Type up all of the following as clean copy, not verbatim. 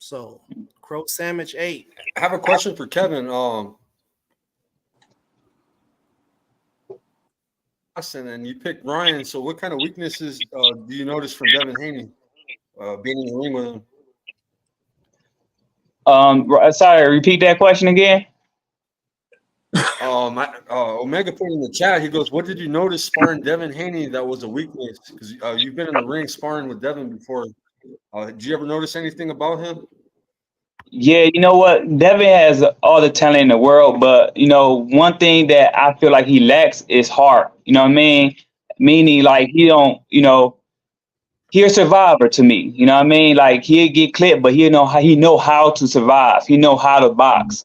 So Crow Sandwich 8. I have a question for Kevin. And you picked Ryan. So what kind of weaknesses do you notice from Devin Haney being in the ring with him? Sorry, repeat that question again. Omega put in the chat. He goes, "What did you notice sparring Devin Haney that was a weakness? Because you've been in the ring sparring with Devin before. Did you ever notice anything about him?" Yeah, you know what? Devin has all the talent in the world, but one thing that I feel like he lacks is heart. You know what I mean? Meaning, like, he don't. He a survivor to me. You know what I mean? Like, he'll get clipped, but he know how to survive. He know how to box.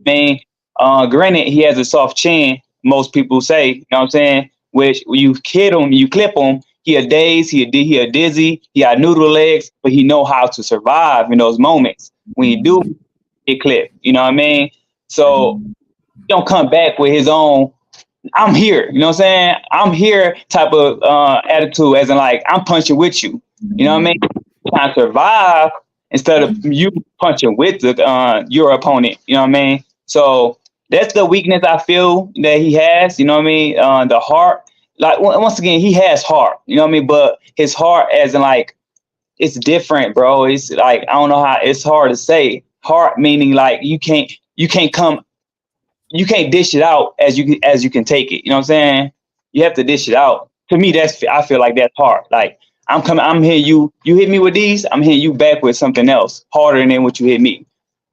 Granted, he has a soft chin. Most people say, you know what I'm saying? Which when you hit him, you clip him. He a daze, he a dizzy, he got noodle legs, but he know how to survive in those moments. When he do get clipped, you know what I mean? So he don't come back with his own, I'm here, you know what I'm saying? I'm here type of attitude, as in like, I'm punching with you. You know what I mean? Trying to survive instead of you punching with your opponent, you know what I mean? So that's the weakness I feel that he has, you know what I mean? The heart. Like, once again, he has heart, you know what I mean? But his heart, as in like, it's different, bro. It's like, I don't know how, it's hard to say. Heart meaning like you can't dish it out as you can take it. You know what I'm saying? You have to dish it out. To me, I feel like that's hard. Like, I'm hitting you hit me with these, I'm hitting you back with something else harder than what you hit me.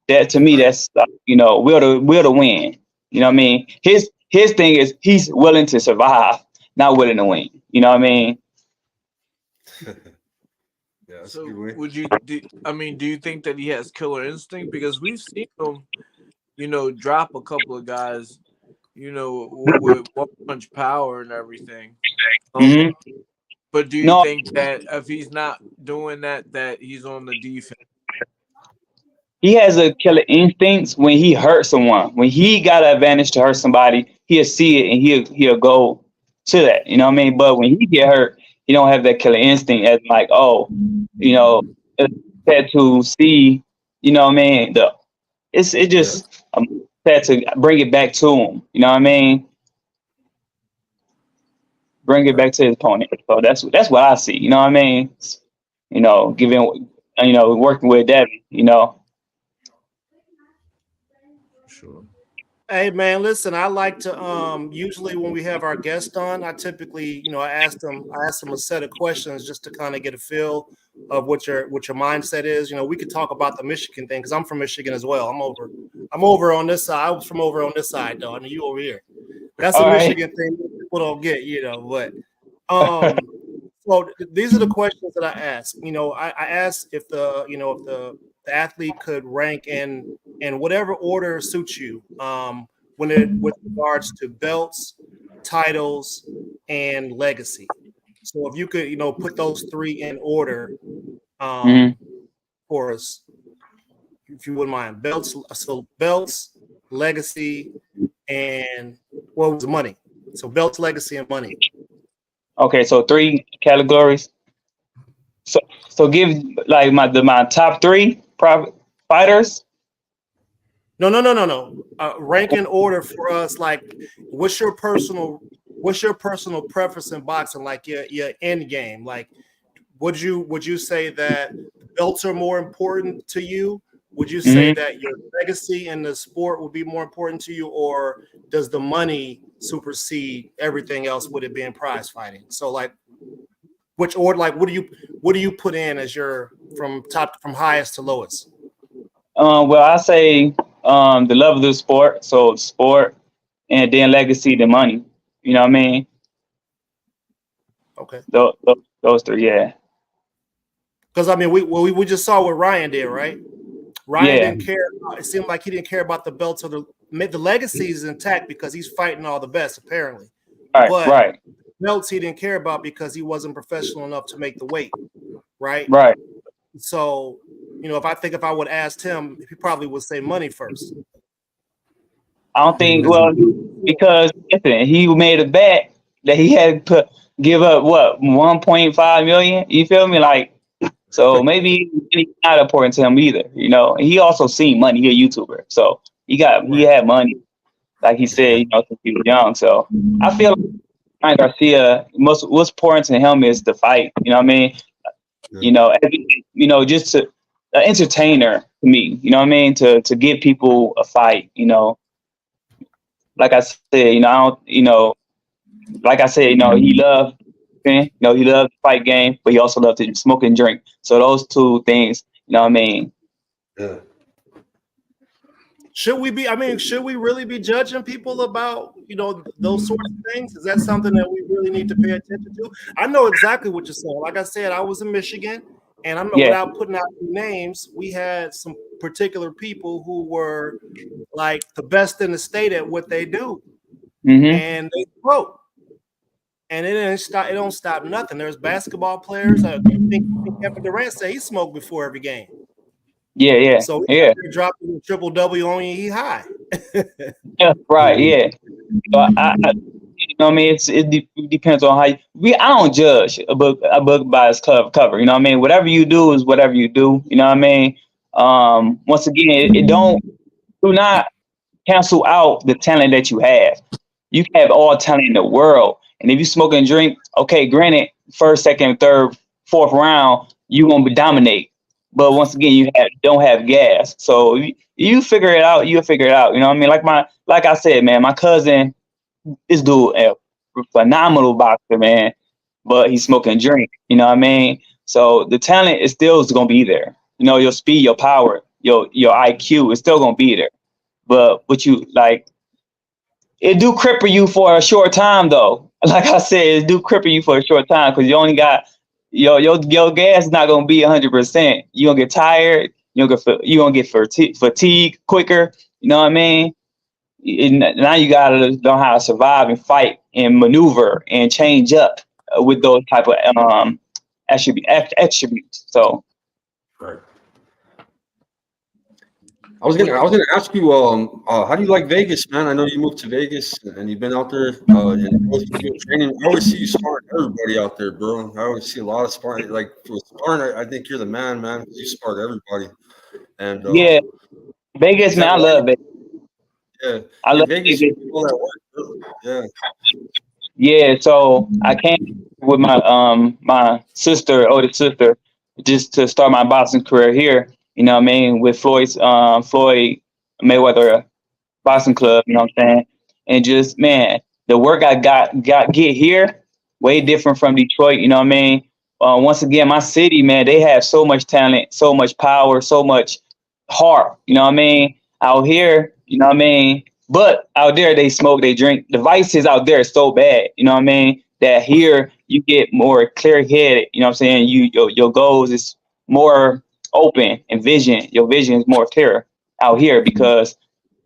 That to me, that's will to win. You know what I mean? His thing is he's willing to survive, not willing to win. You know what I mean? Yeah, so do you think that he has killer instinct? Because we've seen him, drop a couple of guys, with one punch power and everything. But do you think that if he's not doing that he's on the defense? He has a killer instincts when he hurts someone. When he got an advantage to hurt somebody, he'll see it and he'll go to that. You know what I mean? But when he get hurt, he don't have that killer instinct as like, had to see, you know what I mean? Had to bring it back to him. You know what I mean? Bring it back to his opponent. So that's what I see. You know what I mean? Working with Devin, Sure. Hey man, listen, I like to usually when we have our guest on, I typically, I ask them a set of questions just to kind of get a feel of what your mindset is. We could talk about the Michigan thing because I'm from Michigan as well. I'm over on this side. I was from over on this side though. I mean, you over here. That's a Michigan thing people don't get, but so these are the questions that I ask. I ask if the athlete could rank in whatever order suits you with regards to belts, titles, and legacy. So if you could put those three in order for us, if you wouldn't mind. Belts, legacy, and what was money? So belts, legacy, and money. Okay, so 3 categories. So give like my top 3 fighters. No. Rank in order for us. Like, what's your personal preference in boxing? Like your end game. Like, would you say that belts are more important to you? Would you say that your legacy in the sport would be more important to you, or does the money supersede everything else with it being prize fighting? So, like, which order? Like, what do you put in as your from highest to lowest? Well, I say the love of the sport, so sport, and then legacy, the money. You know what I mean? Okay. Those 3, yeah. Because I mean, we just saw what Ryan did, right? Ryan didn't care. It seemed like he didn't care about the belts or the legacy is intact because he's fighting all the best, apparently. Right. Belts he didn't care about because he wasn't professional enough to make the weight, right? Right. So, if I would ask him, he probably would say money first. I don't think because listen, he made a bet that he had to give up 1.5 million. You feel me? Like, So maybe he's not important to him either, you know. And he also seen money. He a YouTuber, so he Right. had money, like he said, you know, since he was young. So I feel like Ryan Garcia, what's important to him is the fight. You know what I mean? Yeah. You know, you know, just to an entertainer to me. You know what I mean? To give people a fight. You know, like I said, you know, I don't, you know, like I said, you know, he loved, you know, he loved the fight game, but he also loved to smoke and drink. So those two things, you know what I mean? Yeah. Should we be? I mean, should we really be judging people about those sorts of things? Is that something that we really need to pay attention to? I know exactly what you're saying. Like I said, I was in Michigan, and I'm not Yeah. without putting out names. We had some particular people who were like the best in the state at what they do, Mm-hmm. and they smoke. And it didn't stop. It don't stop nothing. There's basketball players. I think Kevin Durant said he smoked before every game. Yeah, yeah, So yeah, he dropping a triple W on you. He high. yeah. Right, yeah. So you know what I mean? It depends on how I don't judge a book by its cover. You know what I mean? Whatever you do is whatever you do. You know what I mean? Once again, it do not cancel out the talent that you have. You can have all talent in the world, and if you smoke and drink, okay, granted, first, second, third, fourth round, you gonna be dominate. But once again, don't have gas, so you figure it out. You'll figure it out. You know what I mean? Like I said, man, my cousin, this dude, a phenomenal boxer, man, but he's smoking drink. You know what I mean? So the talent is still gonna be there. You know, your speed, your power, your IQ is still gonna be there. But what you like, it do cripple you for a short time though. Like I said, it do cripple you for a short time because you only got your gas is not gonna be 100%. You gonna get tired. You gonna get fatigue quicker. You know what I mean? Now you gotta know how to survive and fight and maneuver and change up with those type of attributes. So Right. I was gonna ask you, how do you like Vegas, man? I know you moved to Vegas and you've been out there and training. I always see you sparring everybody out there, bro. I always see a lot of sparring. Like for sparring, I think you're the man, man. You sparred everybody. And yeah, Vegas, is man, that I why? love it. Yeah, I in love Vegas, Vegas. you do all that work, bro. Yeah, Yeah, so I came with my sister, older sister, just to start my boxing career here. You know what I mean? With Floyd Mayweather boxing club, you know what I'm saying? And just man, the work I get here way different from Detroit, you know what I mean? Once again, my city, man, they have so much talent, so much power, so much heart, you know what I mean? Out here, you know what I mean? But out there they smoke, they drink. The vices out there is so bad, you know what I mean? That here you get more clear headed, you know what I'm saying? Your goals is more open and your vision is more clear out here because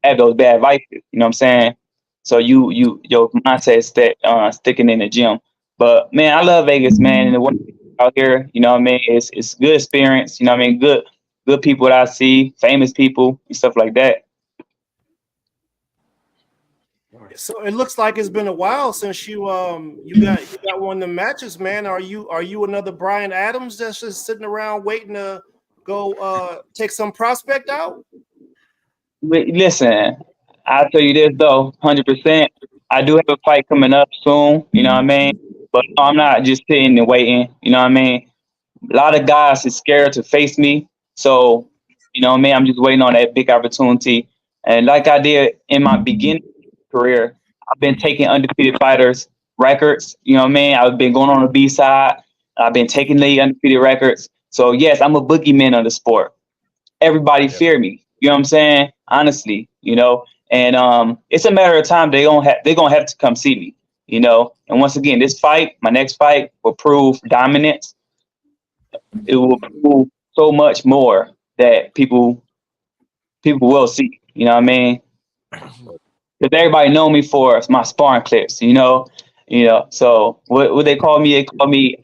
have those bad vices. You know what I'm saying? So your mindset is sticking in the gym. But man, I love Vegas, man, and the work out here. You know what I mean? It's good experience. You know what I mean? Good people that I see, famous people and stuff like that. So it looks like it's been a while since you got one of the matches, man. Are you another Brian Adams that's just sitting around waiting to go take some prospect out? Listen, I'll tell you this though, 100%. I do have a fight coming up soon. You know what I mean? But no, I'm not just sitting and waiting. You know what I mean? A lot of guys is scared to face me. So, you know what I mean? I'm just waiting on that big opportunity. And like I did in my beginning career, I've been taking undefeated fighters records. You know what I mean? I've been going on the B side. I've been taking the undefeated records. So yes, I'm a boogeyman of the sport. Everybody Yeah. fear me. You know what I'm saying? Honestly, you know. And it's a matter of time they're gonna have to come see me, you know. And once again, my next fight will prove dominance. It will prove so much more that people will see. You know what I mean? Because everybody know me for my sparring clips. You know. So what they call me? They call me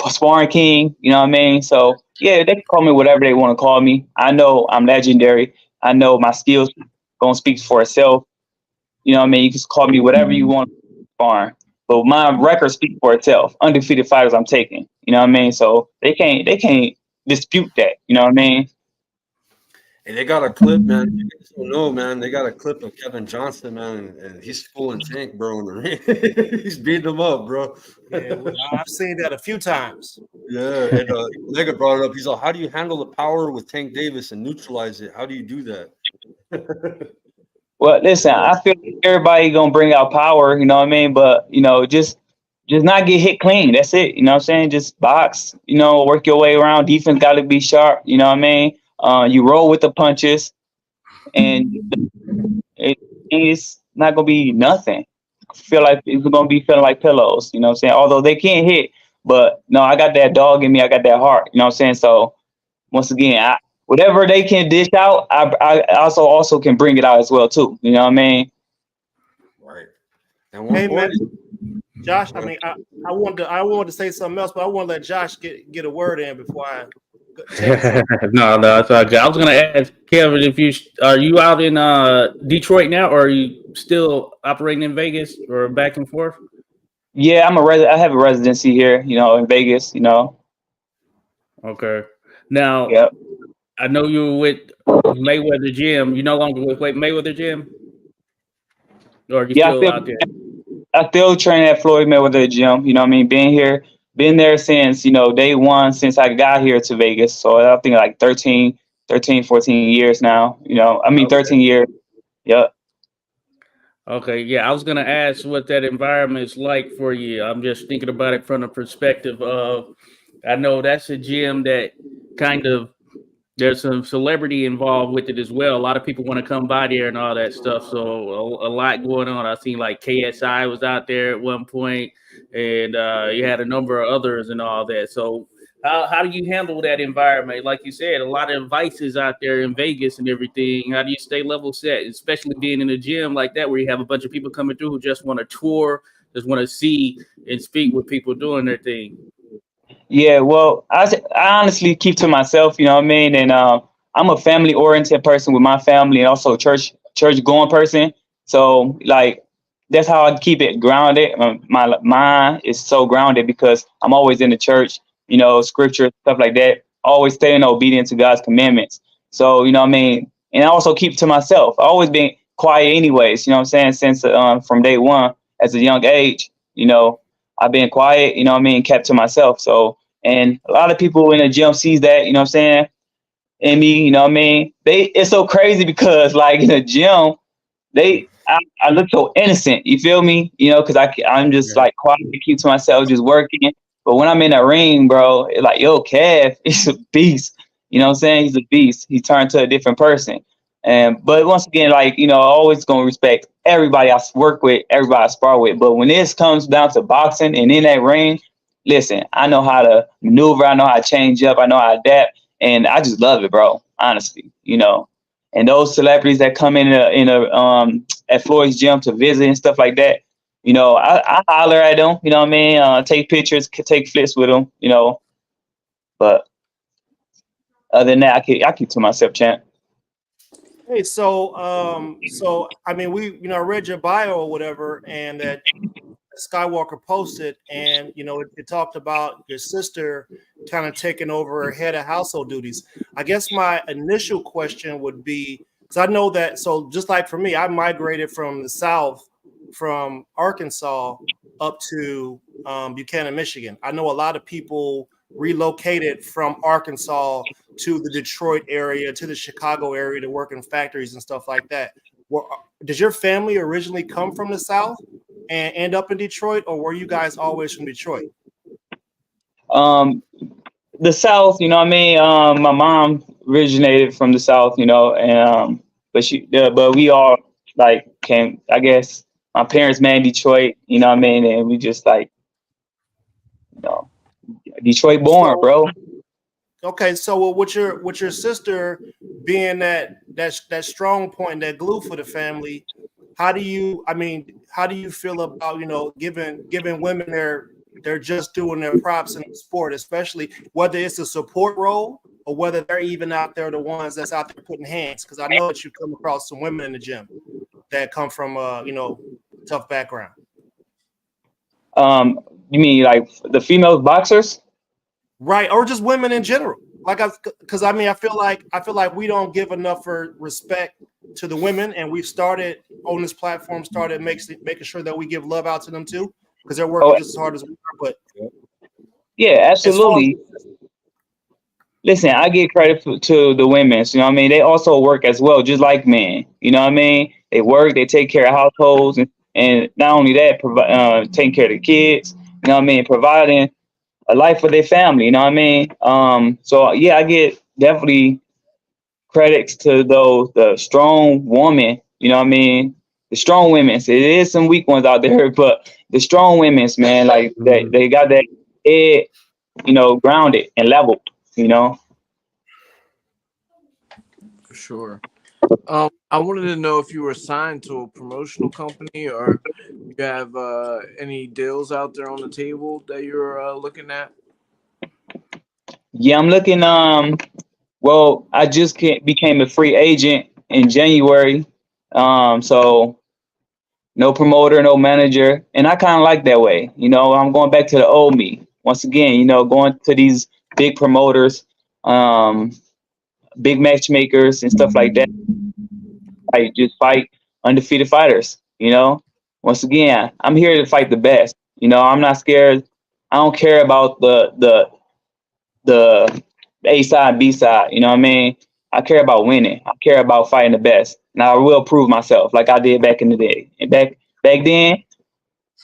sparring king. You know what I mean? So yeah, they can call me whatever they want to call me. I know I'm legendary. I know my skills gonna speak for itself. You know what I mean? You can call me whatever you want sparring. But my record speaks for itself. Undefeated fighters I'm taking. You know what I mean? So they can't dispute that. You know what I mean? And they got a clip, man. You guys don't know, man. They got a clip of Kevin Johnson, man, and he's full in tank, bro. In the ring. He's beating them up, bro. Yeah, I've seen that a few times. Yeah, and Lega brought it up. He's like, "How do you handle the power with Tank Davis and neutralize it? How do you do that?" Well, listen, I feel like everybody gonna bring out power. You know what I mean? But just not get hit clean. That's it. You know what I'm saying? Just box. Work your way around. Defense got to be sharp. You know what I mean? You roll with the punches, and it's not gonna be nothing. Feel like it's gonna be feeling like pillows. You know what I'm saying? Although they can't hit, but no, I got that dog in me. I got that heart. You know what I'm saying? So once again, whatever they can dish out, I also can bring it out as well too. You know what I mean? Right. And hey man, Josh. I mean, I wanted to say something else, but I want to let Josh get a word in before I. No, it's all good. I was gonna ask Kevin if are you out in Detroit now, or are you still operating in Vegas or back and forth? Yeah, I have a residency here, in Vegas. Okay. Now, yep. I know you were with Mayweather Gym. You no longer with Mayweather Gym, or are you still out there? I still train at Floyd Mayweather Gym. You know what I mean? Been there since, day one, since I got here to Vegas. So I think like 13, 14 years now. 13 years. Yep. Okay, yeah, I was gonna ask what that environment is like for you. I'm just thinking about it from the perspective of, I know that's a gym that kind of, there's some celebrity involved with it as well. A lot of people want to come by there and all that stuff. So a lot going on. I seen like KSI was out there at one point, and you had a number of others and all that. So how do you handle that environment? Like you said, a lot of vices out there in Vegas and everything. How do you stay level set, especially being in a gym like that where you have a bunch of people coming through who just want to tour, just want to see and speak with people doing their thing? Yeah, well, I honestly keep to myself, you know what I mean? And I'm a family oriented person with my family, and also church going person. So like that's how I keep it grounded. My mind is so grounded because I'm always in the church, scripture, stuff like that. Always staying obedient to God's commandments. So, you know what I mean? And I also keep to myself. I always been quiet anyways, you know what I'm saying? Since from day one as a young age, I've been quiet, you know what I mean, kept to myself. So, and a lot of people in the gym sees that, you know what I'm saying, in me, you know what I mean? It's so crazy because like in the gym, I look so innocent, you feel me? Because I'm just like quiet, keep to myself, just working. But when I'm in a ring, bro, it's like, yo, Kev, he's a beast. You know what I'm saying? He's a beast. He turned to a different person. But once again, like, always gonna respect everybody I work with, everybody I spar with. But when this comes down to boxing and in that ring, listen, I know how to maneuver, I know how to change up, I know how to adapt, and I just love it, bro. Honestly, And those celebrities that come in at Floyd's gym to visit and stuff like that, I holler at them, you know what I mean? Take pictures, take flips with them, But other than that, I keep to myself, champ. Hey, so I mean, I read your bio or whatever, and that Skywalker posted, and it talked about your sister kind of taking over her head of household duties. I guess my initial question would be, because I know that, so just like for me, I migrated from the South, from Arkansas up to Buchanan, Michigan. I know a lot of people relocated from Arkansas to the Detroit area, to the Chicago area to work in factories and stuff like that. Did your family originally come from the South and end up in Detroit, or were you guys always from Detroit? The South, you know what I mean? My mom originated from the South, and but we all like came, I guess my parents met in Detroit, you know what I mean? And we just like, Detroit born, bro. Okay, so with your sister being that strong point, that glue for the family, how do you feel about giving women they're just doing their props in the sport, especially whether it's a support role or whether they're even out there the ones that's out there putting hands? Because I know that you come across some women in the gym that come from tough background. You mean like the female boxers? Right, or just women in general. because I mean, I feel like we don't give enough for respect to the women, and we've started on this platform, making sure that we give love out to them too, because they're working just as hard as we are. But yeah, as far as absolutely. Listen, I give credit to the women. You know what I mean? They also work as well, just like men. You know what I mean? They work, they take care of households, and not only that, taking care of the kids. You know what I mean? Providing a life for their family. You know what I mean? So yeah, I get definitely credits to the strong woman. You know what I mean? The strong women. So there is some weak ones out there, but the strong women's, man, like they got that head, grounded and leveled. You know. For sure. I wanted to know if you were signed to a promotional company or you have any deals out there on the table that you're looking at. Yeah, I'm looking. Well, I just became a free agent in January. So no promoter, no manager, and I kind of like that way. I'm going back to the old me once again. Going to these big promoters, big matchmakers, and stuff like that. I just fight undefeated fighters. Once again, I'm here to fight the best. I'm not scared. I don't care about the A side, B side. You know what I mean? I care about winning. I care about fighting the best. Now I will prove myself like I did back in the day. And back then,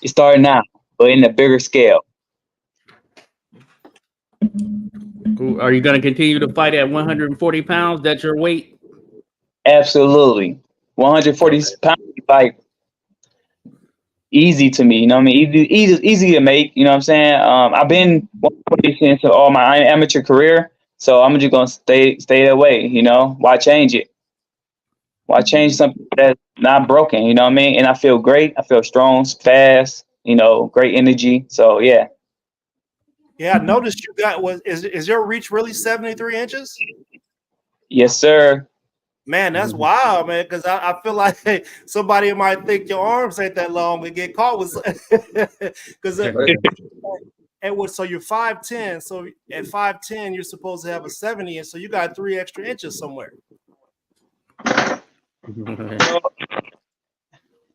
it started now, but in a bigger scale. Are you going to continue to fight at 140 pounds? That's your weight? Absolutely. 140 pounds is like easy to me. You know what I mean? Easy to make. You know what I'm saying? I've been 140 since all my amateur career. So I'm just gonna stay that way, Why change it? Why change something that's not broken? You know what I mean? And I feel great. I feel strong, fast. Great energy. So yeah. yeah, I noticed you got is your reach really 73 inches? Yes, sir. Man, that's wild, man. Because I feel like somebody might think your arms ain't that long and get caught with because so you're 5'10", so at 5'10", you're supposed to have a 70, and so you got 3 extra inches somewhere.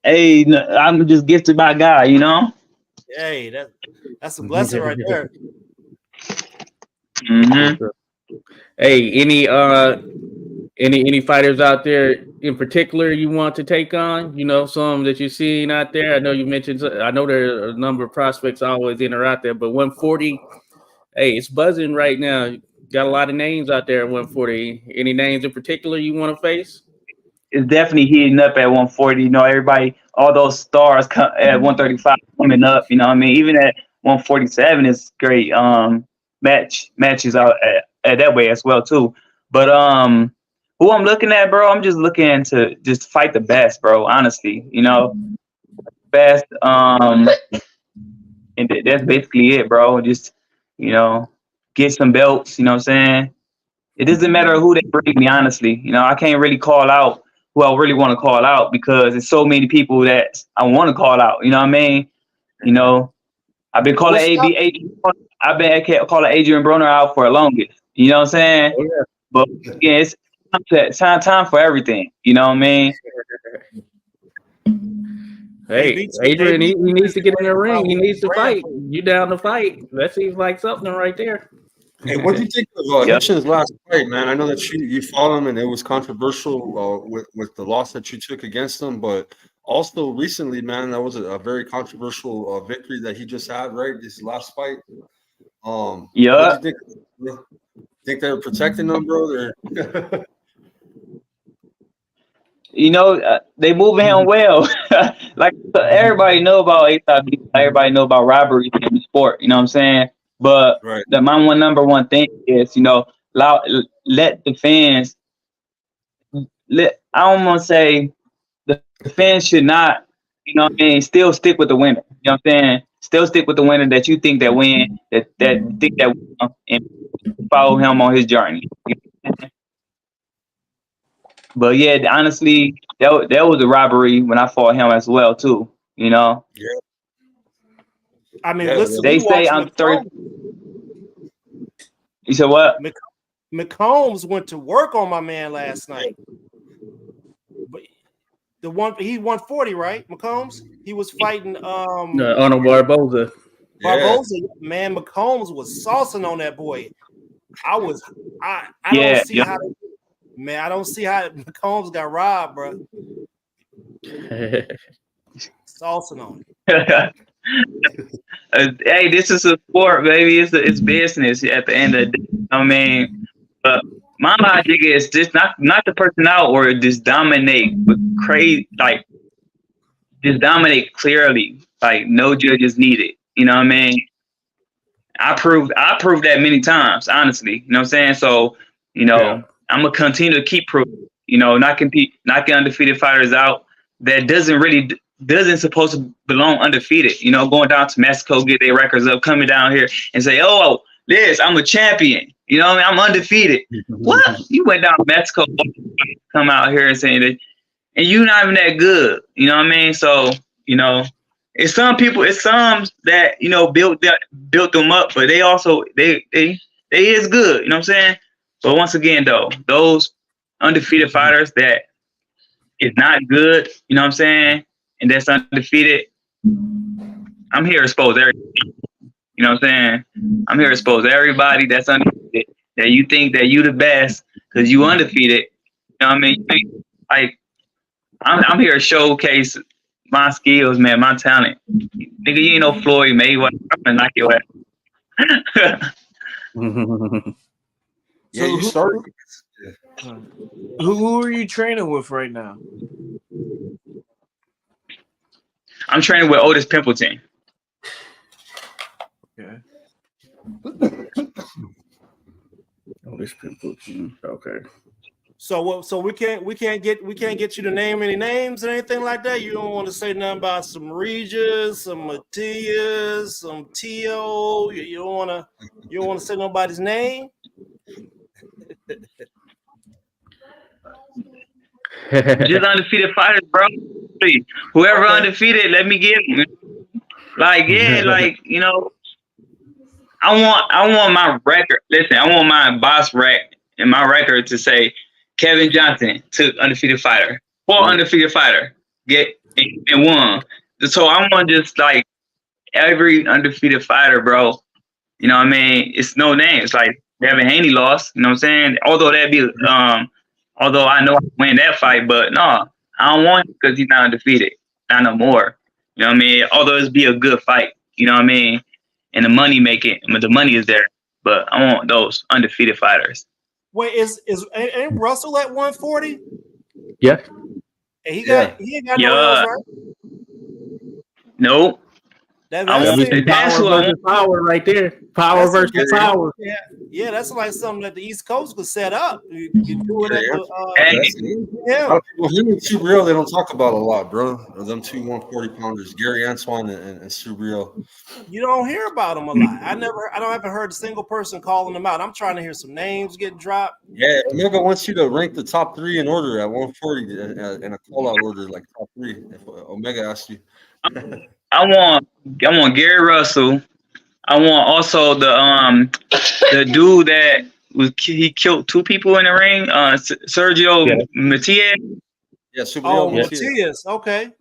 Hey, I'm just gifted by God, Hey, that's a blessing right there. Mm-hmm. Hey, any fighters out there in particular you want to take on? Some that you've seen out there. I know you mentioned. I know there are a number of prospects always in or out there, but 140. Hey, it's buzzing right now. Got a lot of names out there at 140. Any names in particular you want to face? It's definitely heating up at 140. Everybody, all those stars at 135 coming up. You know what I mean? Even at 147 is great. Matches out at that way as well too. But who I'm looking at, bro? I'm just looking to just fight the best, bro. Honestly, best. And that's basically it, bro. Just get some belts. You know what I'm saying? It doesn't matter who they bring me, honestly. I can't really call out who I really want to call out because there's so many people that I want to call out. You know what I mean? I've been calling I've been calling Adrian Broner out for the longest. You know what I'm saying? Oh, yeah. But again, it's time for everything. You know what I mean? Hey, Adrian, he needs to get in the ring. He needs to fight. You down to fight? That seems like something right there. Hey, what do you think of Hitchin's last fight, man? I know that you fought him and it was controversial with the loss that you took against him, but also recently, man, that was a very controversial victory that he just had, right? His last fight. Yeah. What do you think? Think they're protecting him, bro? They moving him well. Like everybody know about ASAP. Everybody know about robbery in the sport. You know what I'm saying? But Right. my number one thing is, let the fans. I don't want to say the fans should not. You know what I mean? Still stick with the winner. You know what I'm saying? Still stick with the winner that you think that win. That think that win, and follow him on his journey. But yeah, honestly, that was a robbery when I fought him as well too. Yeah. I mean, listen, they say I'm 30. You said what? McCombs went to work on my man last night. But he won 40, right? McCombs? He was fighting Arnold Barboza. Barboza. Man, McCombs was saucing on that boy. I don't see how I don't see how McCombs got robbed, bro. Saucing on it. Hey, this is a sport, baby. It's business at the end of the day. I mean, but my logic is just not the person out or just dominate, but crazy, like just dominate clearly. Like no judges needed. You know what I mean? I proved that many times, honestly. You know what I'm saying? So, you know, I'm gonna continue to keep proving. You know, not get undefeated fighters out that doesn't supposed to belong undefeated. You know, going down to Mexico, get their records up, coming down here and say, "Oh, I'm a champion." You know what I mean? I'm undefeated. What? You went down to Mexico, come out here and saying that, and you're not even that good. You know what I mean? So, you know, it's some that, you know, built them up, but they also they is good. You know what I'm saying? But once again, though, those undefeated fighters that is not good, you know what I'm saying, and that's undefeated, I'm here to expose everybody. You know what I'm saying? I'm here to expose everybody that's undefeated, that you think that you the best because you undefeated. You know what I mean? Like, I'm here to showcase my skills, man, my talent. Nigga, you ain't no Floyd Mayweather. I'm gonna knock your ass. Yeah, you started. Who are you training with right now? I'm training with Otis Pimpleton. Okay. Otis Pimpleton. Okay. So we can't get you to name any names or anything like that. You don't want to say nothing about some Regis, some Matias, some Tio. You don't want to say nobody's name. Just undefeated fighters, bro. Please. Whoever undefeated, let me get him. Like, yeah, like, you know, I want my record. Listen, I want my boss rec and my record to say Kevin Johnson took undefeated fighter, undefeated fighter, and won. So I want just like every undefeated fighter, bro. You know what I mean? It's no names. Like Devin Haney lost. You know what I'm saying? Although although I know I win that fight, but no, I don't want it because he's not undefeated. Not no more. You know what I mean? Although it's be a good fight. You know what I mean? And the money the money is there. But I want those undefeated fighters. Wait, ain't Russell at 140? Yeah. And he ain't got no else, right? Nope. That's power versus power right there. Power versus power. Yeah, that's like something that the East Coast could set up. You do it at Him and Subriel, they don't talk about a lot, bro. Them two 140 pounders, Gary Antoine and Subriel. You don't hear about them a lot. I haven't heard a single person calling them out. I'm trying to hear some names get dropped. Yeah, Omega wants you to rank the top three in order at 140 in a call-out order, like top three. If Omega asks you. I want Gary Russell. I want also the dude that he killed two people in the ring. Sergio Matias. Yeah, Subriel Matias. Okay.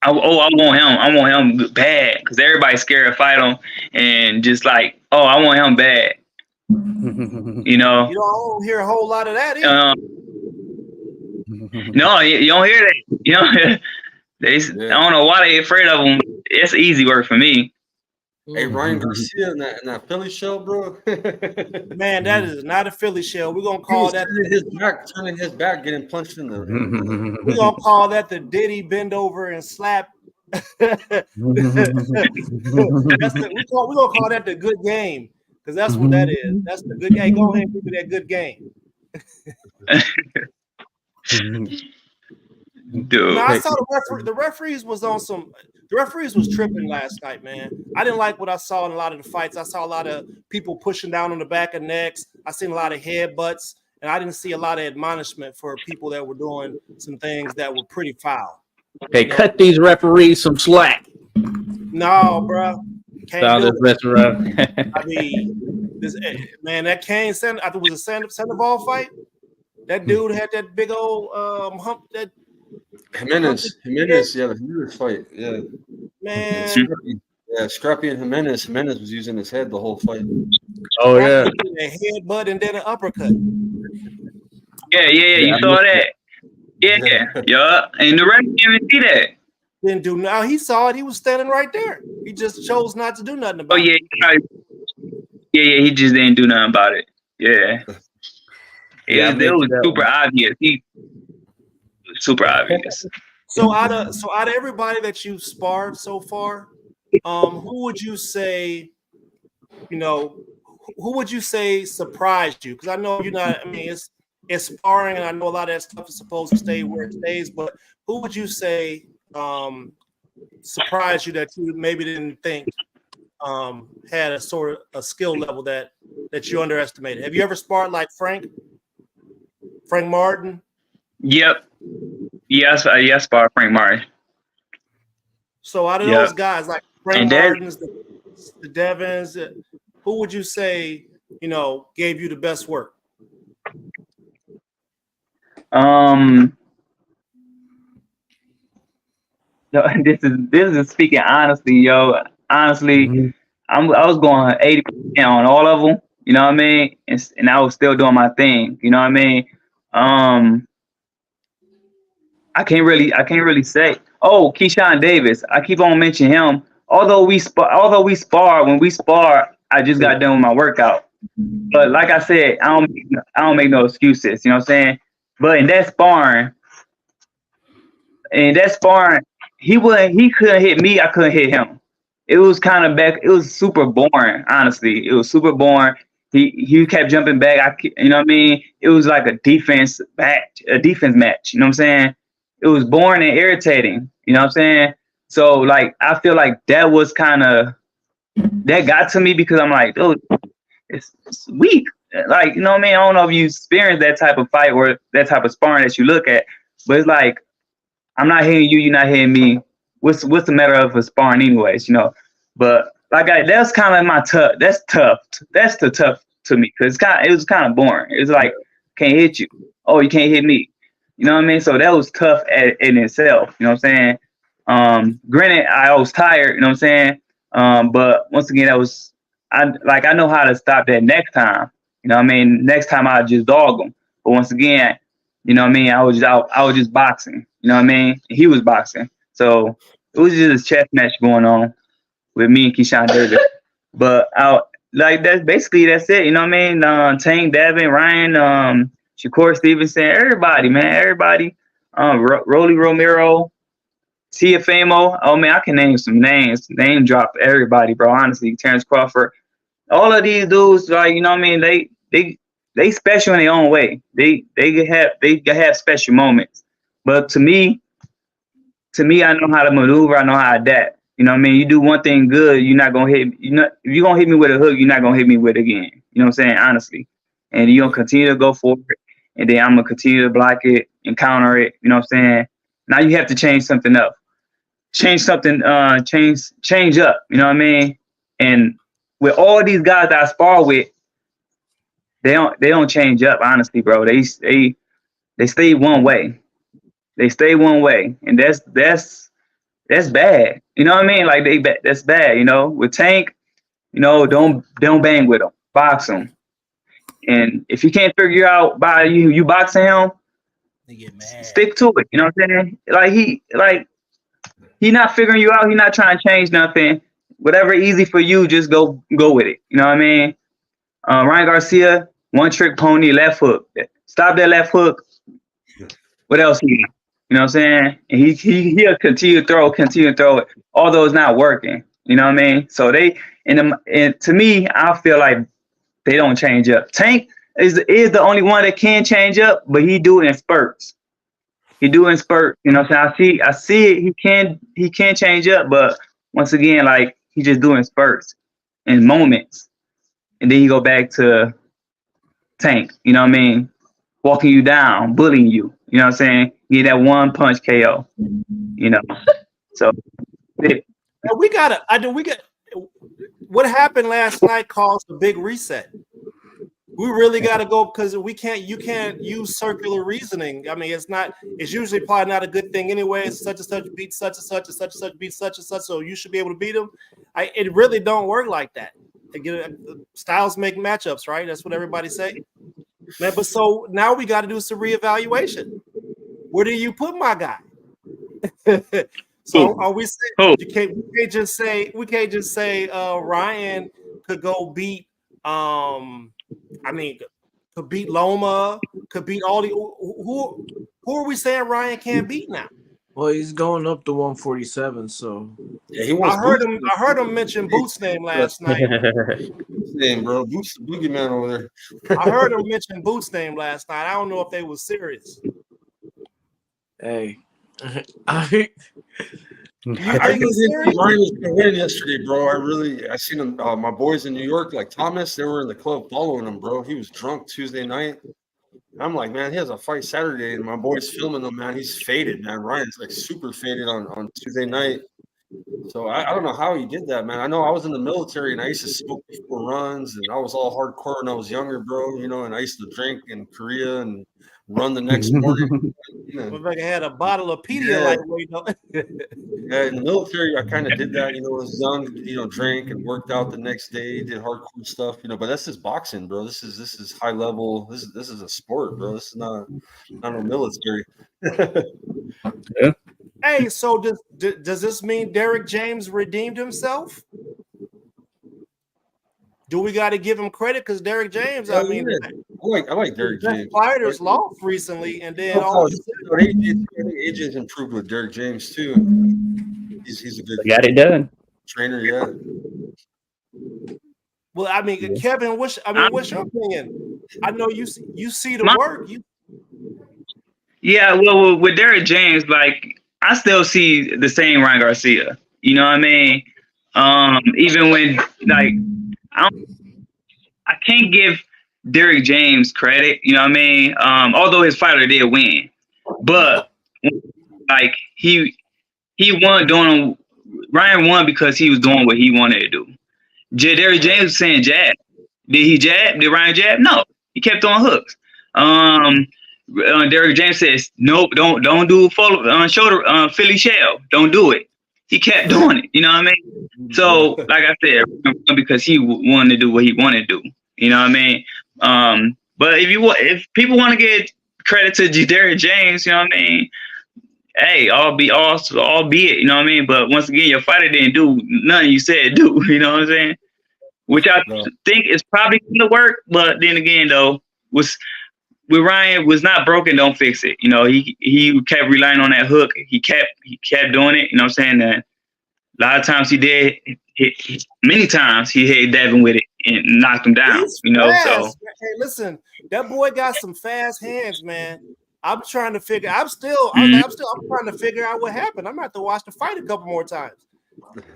I want him. I want him bad because everybody's scared to fight him, and just like, I want him bad. You know. You don't hear a whole lot of that either. No, you don't hear that. You know. I don't know why they afraid of him. It's easy work for me. Hey, Ryan Garcia in that Philly show, bro. Man, that is not a Philly show. We're gonna call that turning his back, getting punched in the. We're gonna call that the Diddy bend over and slap. We're gonna call that the good game because that's what that is. That's the good game. Go ahead and give me that good game. Dude. Now, I saw the referees was on some. The referees was tripping last night, man. I didn't like what I saw in a lot of the fights. I saw a lot of people pushing down on the back of necks. I seen a lot of headbutts, and I didn't see a lot of admonishment for people that were doing some things that were pretty foul. Hey, cut these referees some slack. No, bro. Can't do it. I mean, Man, that Kane Sand, I think it was a Sandoval fight. That dude had that big old hump. That Jimenez, yeah, the Jimenez fight, yeah. man, Scrappy. Yeah, Scrappy and Jimenez. Jimenez was using his head the whole fight. Oh yeah. a headbutt and then an uppercut. Yeah. You saw that? Yeah. And the rest didn't even see that. Didn't do now. He saw it. He was standing right there. He just chose not to do nothing about it. Yeah. He just didn't do nothing about it. Yeah. Yeah, It was super obvious. He was super obvious. So out of everybody that you've sparred so far, who would you say, who would you say surprised you? Because I know you're not. I mean, it's sparring, and I know a lot of that stuff is supposed to stay where it stays. But who would you say surprised you that you maybe didn't think had a sort of a skill level that you underestimated? Have you ever sparred like Frank Martin? Yep. Yes, I sparred Frank Martin. So out of those guys, like Frank Martins, the Devins, who would you say, gave you the best work? This is speaking honestly, yo. Honestly, I was going 80% on all of them. You know what I mean? And I was still doing my thing. You know what I mean? I can't really say. Oh, Keyshawn Davis. I keep on mentioning him. Although we spar, when we spar, I just got done with my workout. But like I said, I don't make no excuses. You know what I'm saying? But in that sparring, he couldn't hit me. I couldn't hit him. It was kind of back. It was super boring. Honestly, it was super boring. He kept jumping back. You know what I mean? It was like a defense match. You know what I'm saying? It was boring and irritating. You know what I'm saying? So like, I feel like that was that got to me because I'm like, oh, it's weak. Like, you know what I mean? I don't know if you experienced that type of fight or that type of sparring that you look at, but it's like, I'm not hitting you, you're not hitting me. What's the matter of a sparring anyways, But like that's kind of my tough. That's tough. That's the tough to me because it was kind of boring. It's like, can't hit you. Oh, you can't hit me. You know what I mean? So that was tough in itself. You know what I'm saying? Granted, I was tired. You know what I'm saying? But once again, I know how to stop that next time. You know what I mean? Next time I just dog him. But once again, you know what I mean? I was just boxing. You know what I mean? He was boxing. So it was just a chess match going on with me and Keyshawn Davis. But that's it. You know what I mean? Tank, Devin, Ryan, Shakur Stevenson, everybody, man. Everybody. Rolly Romero, Tiafamo. Oh man, I can name some names. Name drop everybody, bro. Honestly, Terrence Crawford. All of these dudes, like, you know what I mean? They special in their own way. They have special moments. But to me, I know how to maneuver. I know how to adapt. You know what I mean? You do one thing good, you're not gonna hit. If you're gonna hit me with a hook, you're not gonna hit me with it again. You know what I'm saying? Honestly, and you're gonna continue to go for it, and then I'm gonna continue to block it and counter it. You know what I'm saying? Now you have to change something up. Change something. Change up. You know what I mean? And with all these guys that I spar with, they don't change up. Honestly, bro, they stay one way. They stay one way, and that's bad. You know what I mean? Like that's bad. With Tank, don't bang with him. Box him. And if you can't figure out by you boxing him, they get mad. Stick to it. You know what I'm saying? He not figuring you out. He not trying to change nothing. Whatever easy for you, just go with it. You know what I mean? Ryan Garcia, one trick pony, left hook. Stop that left hook. What else he? You know what I'm saying? And he'll continue to throw it. Although it's not working. You know what I mean? So and to me, I feel like they don't change up. Tank is the only one that can change up, but he do it in spurts. You know what I'm saying? I see it. He can change up, but once again, like, he just doing spurts in moments. And then you go back to Tank, you know what I mean? Walking you down, bullying you. You know what I'm saying? Get that one punch KO. So what happened last night caused a big reset. We really got to go because you can't use circular reasoning. I mean, it's usually probably not a good thing anyway. Such and such beat such and such, and such and such beat such and such, so you should be able to beat them. It really don't work like that. Styles make matchups, right? That's what everybody say. Man, but so now we got to do some reevaluation. Where do you put my guy? So are we saying we can't just say Ryan could go beat could beat Loma, could beat all the who are we saying Ryan can't beat now? Well, he's going up to 147, so yeah, he wants. I heard him mention Boots' name last night. Boots' name, bro. Boots the boogeyman over there. I heard him mention Boots' name last night. I don't know if they was serious. Hey, I think Ryan was gonna win yesterday, bro. I seen him. My boys in New York, like Thomas, they were in the club following him, bro. He was drunk Tuesday night. I'm like, man, he has a fight Saturday, and my boy's filming him, man. He's faded, man. Ryan's like super faded on Tuesday night. So I don't know how he did that, man. I know I was in the military and I used to smoke before runs, and I was all hardcore when I was younger, bro. You know, and I used to drink in Korea and run the next morning. Looked like I had a bottle of Pedialyte. Yeah, in the military, I kind of did that. You know, I was young. You know, drank and worked out the next day, did hardcore stuff. You know, but that's just boxing, bro. This is high level. This is a sport, bro. This is not no military. Yeah. Hey, so does this mean Derek James redeemed himself? Do we got to give him credit? Because Derek James, I mean, I like Derek James. Fighters lost recently, and then AJ's improved with Derek James too. He's a good got it done. trainer, yeah. Well, I mean, Kevin, what's your opinion? I know you see the work. Yeah, well, with Derek James, like I still see the same Ryan Garcia. You know what I mean? Even when like I can't give Derek James credit. You know what I mean? Although his fighter did win, but like he won Ryan won because he was doing what he wanted to do. Derek James was saying jab. Did he jab? Did Ryan jab? No, he kept on hooks. Derek James says, nope, don't do full shoulder Philly shell. Don't do it. He kept doing it. You know what I mean? So, like I said, because he wanted to do what he wanted to do. You know what I mean? But if people want to get credit to Derek James, you know what I mean? Hey, albeit, you know what I mean? But once again, your fighter didn't do nothing you said do. You know what I'm saying? Which I think is probably gonna work. But then again, though, with Ryan was not broken, don't fix it. You know, he kept relying on that hook. He kept doing it. You know what I'm saying? And a lot of times he did. Many times he hit Devin with it and knocked him down. You know, fast. So hey, listen, that boy got some fast hands, man. I'm trying to figure. I'm trying to figure out what happened. I'm gonna have to watch the fight a couple more times.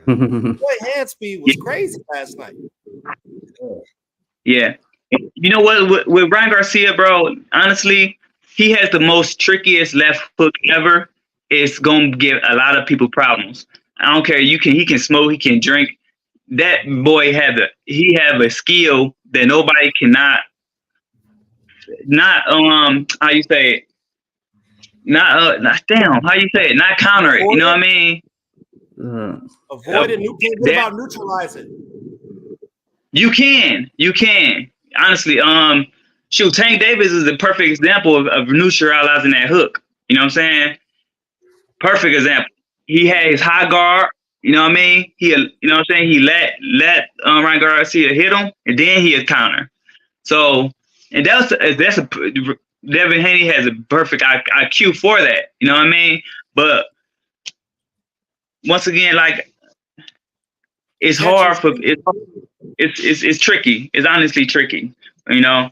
Boy, hand speed was crazy last night. Yeah. You know what? With Ryan Garcia, bro, honestly, he has the most trickiest left hook ever. It's gonna give a lot of people problems. I don't care. He can smoke, he can drink. That boy have a skill that nobody cannot. Not how you say it? Not how you say it? Not counter it. You know what I mean? Avoid it. What about neutralize it? You can. Honestly, Tank Davis is a perfect example of neutralizing that hook. You know what I'm saying? Perfect example. He had his high guard. You know what I mean? You know what I'm saying? He let Ryan Garcia hit him, and then he had counter. So, and Devin Haney has a perfect IQ for that. You know what I mean? But once again, like it's hard for it's tricky. It's honestly tricky. You know,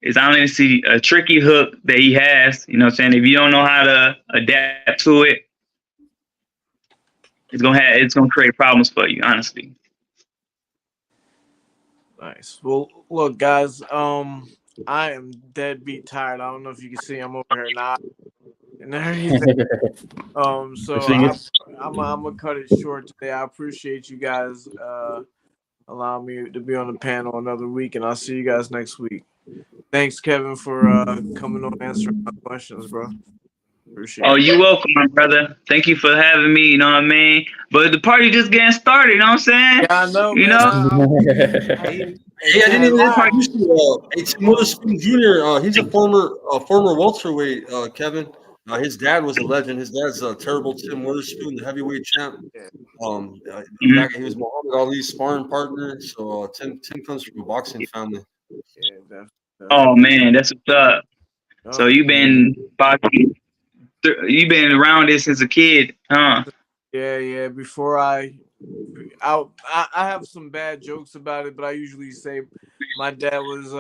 it's honestly a tricky hook that he has. You know what I'm saying? If you don't know how to adapt to it, it's gonna create problems for you, honestly. Nice. Well, look, guys. I am dead beat tired. I don't know if you can see I'm over here now, and everything. So I'm gonna cut it short today. I appreciate you guys allowing me to be on the panel another week, and I'll see you guys next week. Thanks, Kevin, for coming on answering my questions, bro. Appreciate Oh, it. you're welcome, my brother. Thank you for having me. You know what I mean? But the party just getting started. You know what I'm saying? Yeah, I know, You man. know? Hey, I didn't even introduce you. Hey, Tim Witherspoon Jr. He's a former welterweight. Kevin. His dad was a legend. His dad's a terrible Tim Witherspoon, the heavyweight champ. Back he was Muhammad Ali's sparring partner. So Tim comes from a boxing family. Yeah, definitely. Oh man, that's what's up. So Oh, you've been boxing. You've been around this since a kid, huh? yeah. Before I have some bad jokes about it, but I usually say my dad was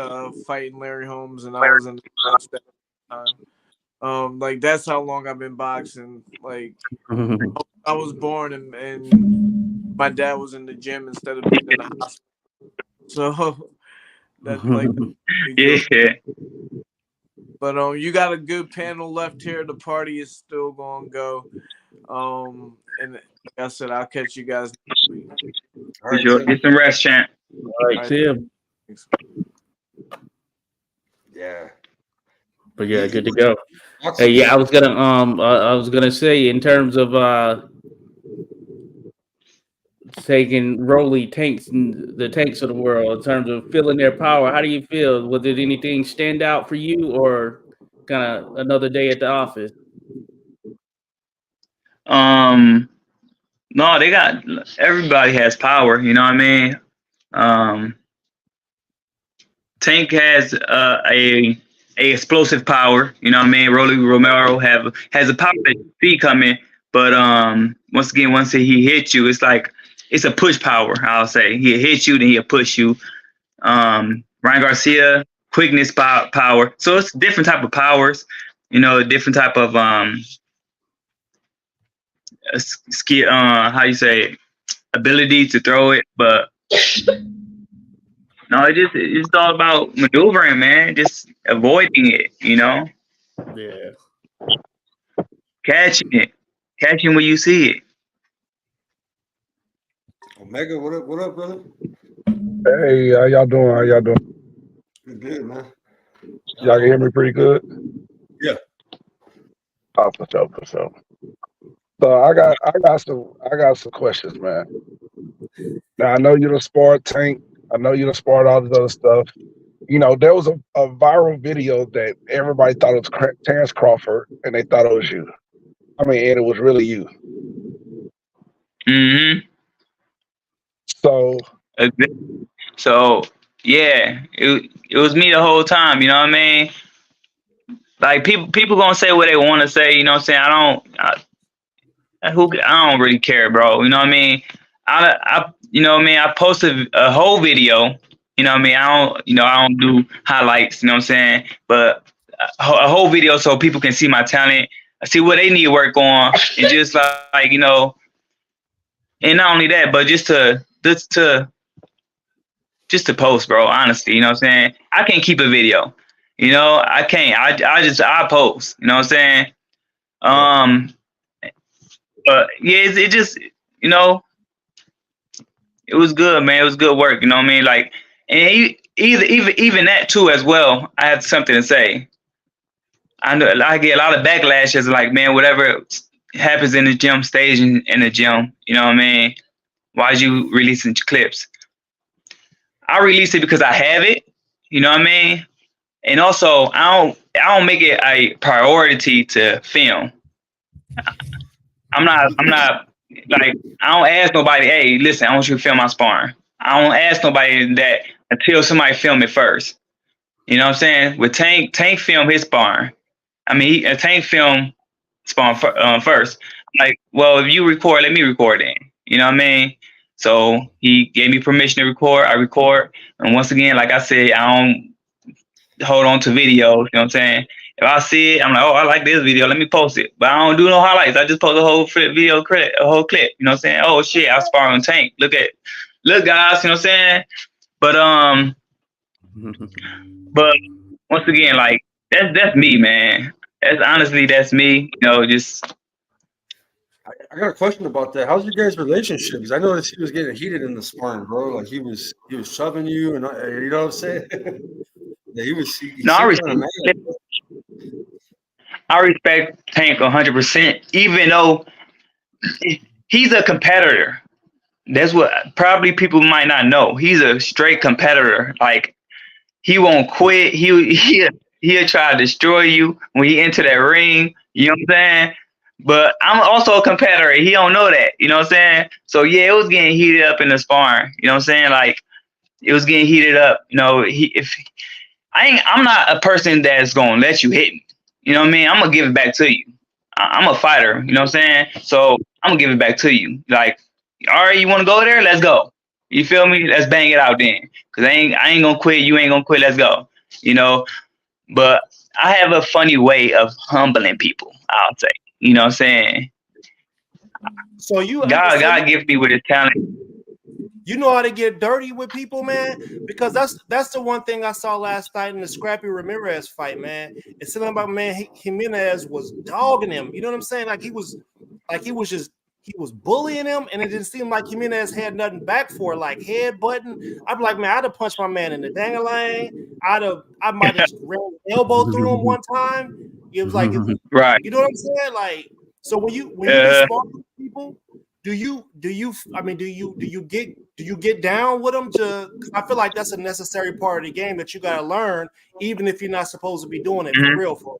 fighting Larry Holmes and I was in the match that time. Like that's how long I've been boxing. Like I was born and my dad was in the gym instead of being in the hospital. So that's like Yeah. but you got a good panel left here. The party is still gonna go. And like I said, I'll catch you guys next week. All right, Sure. Tim. Get some rest, champ. All right, Tim. Yeah. But yeah, good to go. Hey, yeah, I was gonna say in terms of taking Rolly tanks and the tanks of the world in terms of feeling their power. How do you feel? Was it anything stand out for you, or kind of another day at the office? No, they got everybody has power. You know what I mean? Tank has a explosive power. You know what I mean? Rolly Romero has a power that you see coming, but once again, once he hits you, it's a push power. I'll say he'll hit you, then he'll push you. Ryan Garcia, quickness power. So it's different type of powers. You know, different type of skill. How you say ability to throw it, but. No, it's all about maneuvering, man. Just avoiding it, you know, Yeah. catching when you see it. Omega, what up, brother? Hey, how y'all doing? How y'all doing? Good, man. Y'all can hear me pretty good? Yeah. Oh, for sure. So I got some questions, man. Now I know you done sparred Tank. I know you done sparred all this other stuff. You know, there was a viral video that everybody thought it was Terrence Crawford, and they thought it was you. I mean, and it was really you. Mm-hmm. So yeah, it was me the whole time. You know what I mean? Like people gonna say what they want to say. You know what I'm saying? I don't really care, bro. You know what I mean? You know what I mean? I posted a whole video. You know what I mean? I don't do highlights. You know what I'm saying? But a whole video so people can see my talent, see what they need work on, and just like you know, and not only that, but just to post, bro. Honestly, you know what I'm saying? I can't keep a video. You know, I can't. I post. You know what I'm saying? But yeah, it just you know, it was good, man. It was good work. You know what I mean? Like, and even that too as well. I have something to say. I know I get a lot of backlashes, like, man, whatever happens in the gym stays in the gym. You know what I mean? Why'd you releasing clips? I release it because I have it. You know what I mean? And also, I don't make it a priority to film. I'm not like, I don't ask nobody, hey, listen, I want you to film my sparring. I don't ask nobody that until somebody film it first. You know what I'm saying? With Tank film his sparring. I mean, Tank film sparring first. Like, well, if you record, let me record it. You know what I mean? So he gave me permission to record. I record. And once again, like I said, I don't hold on to videos. You know what I'm saying? If I see it, I'm like, oh, I like this video. Let me post it. But I don't do no highlights. I just post a whole video clip, a whole clip. You know what I'm saying? Oh shit, I spar on Tank. Look guys. You know what I'm saying? But once again, like that's me, man. that's me. You know, just I got a question about that. How's your guys' relationship? Because I noticed he was getting heated in the sparring, bro. Like he was shoving you, and you know what I'm saying? Yeah, he no, seemed kind of mad. I respect Tank 100%, even though he's a competitor. That's what probably people might not know. He's a straight competitor. Like he won't quit. He'll try to destroy you when he enter that ring. You know what I'm saying? But I'm also a competitor. He don't know that. You know what I'm saying? So yeah, it was getting heated up in the sparring. You know what I'm saying? Like it was getting heated up. You know, I'm not a person that's gonna let you hit me. You know what I mean? I'm gonna give it back to you. I'm a fighter. You know what I'm saying? So I'm gonna give it back to you. Like, all right, you want to go there? Let's go. You feel me? Let's bang it out then. Cause I ain't gonna quit. You ain't gonna quit. Let's go. You know. But I have a funny way of humbling people. I'll say. You know what I'm saying? So God gives me with his talent. you know how to get dirty with people, man, because that's the one thing I saw last night in the Scrappy Ramirez fight, man. It's something about, man, Jimenez was dogging him. You know what I'm saying? He was bullying him, and it didn't seem like Jimenez had nothing back for it, like head button. I'd be like, man, I'd have punched my man in the dangling. I might have ran an elbow through him one time. It was like, right. You know what I'm saying? Like, so when you be sparring with people, do you get down with them? I feel like that's a necessary part of the game that you got to learn, even if you're not supposed to be doing it for real.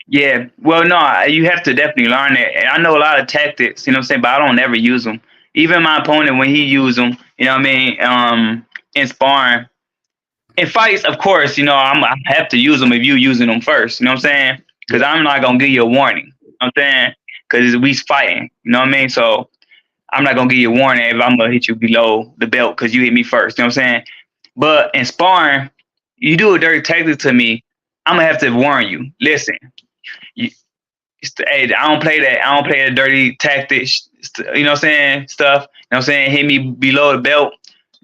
Yeah, well, no, you have to definitely learn it. And I know a lot of tactics, you know what I'm saying, but I don't ever use them. Even my opponent, when he used them, you know what I mean, in sparring. In fights, of course, you know, I have to use them if you're using them first, you know what I'm saying? Because I'm not going to give you a warning, you know what I'm saying? Because we fighting, you know what I mean? So I'm not going to give you a warning if I'm going to hit you below the belt because you hit me first, you know what I'm saying? But in sparring, you do a dirty tactic to me, I'm going to have to warn you. Listen. Hey, I don't play that. I don't play the dirty tactics, you know what I'm saying? Stuff, you know what I'm saying? Hit me below the belt.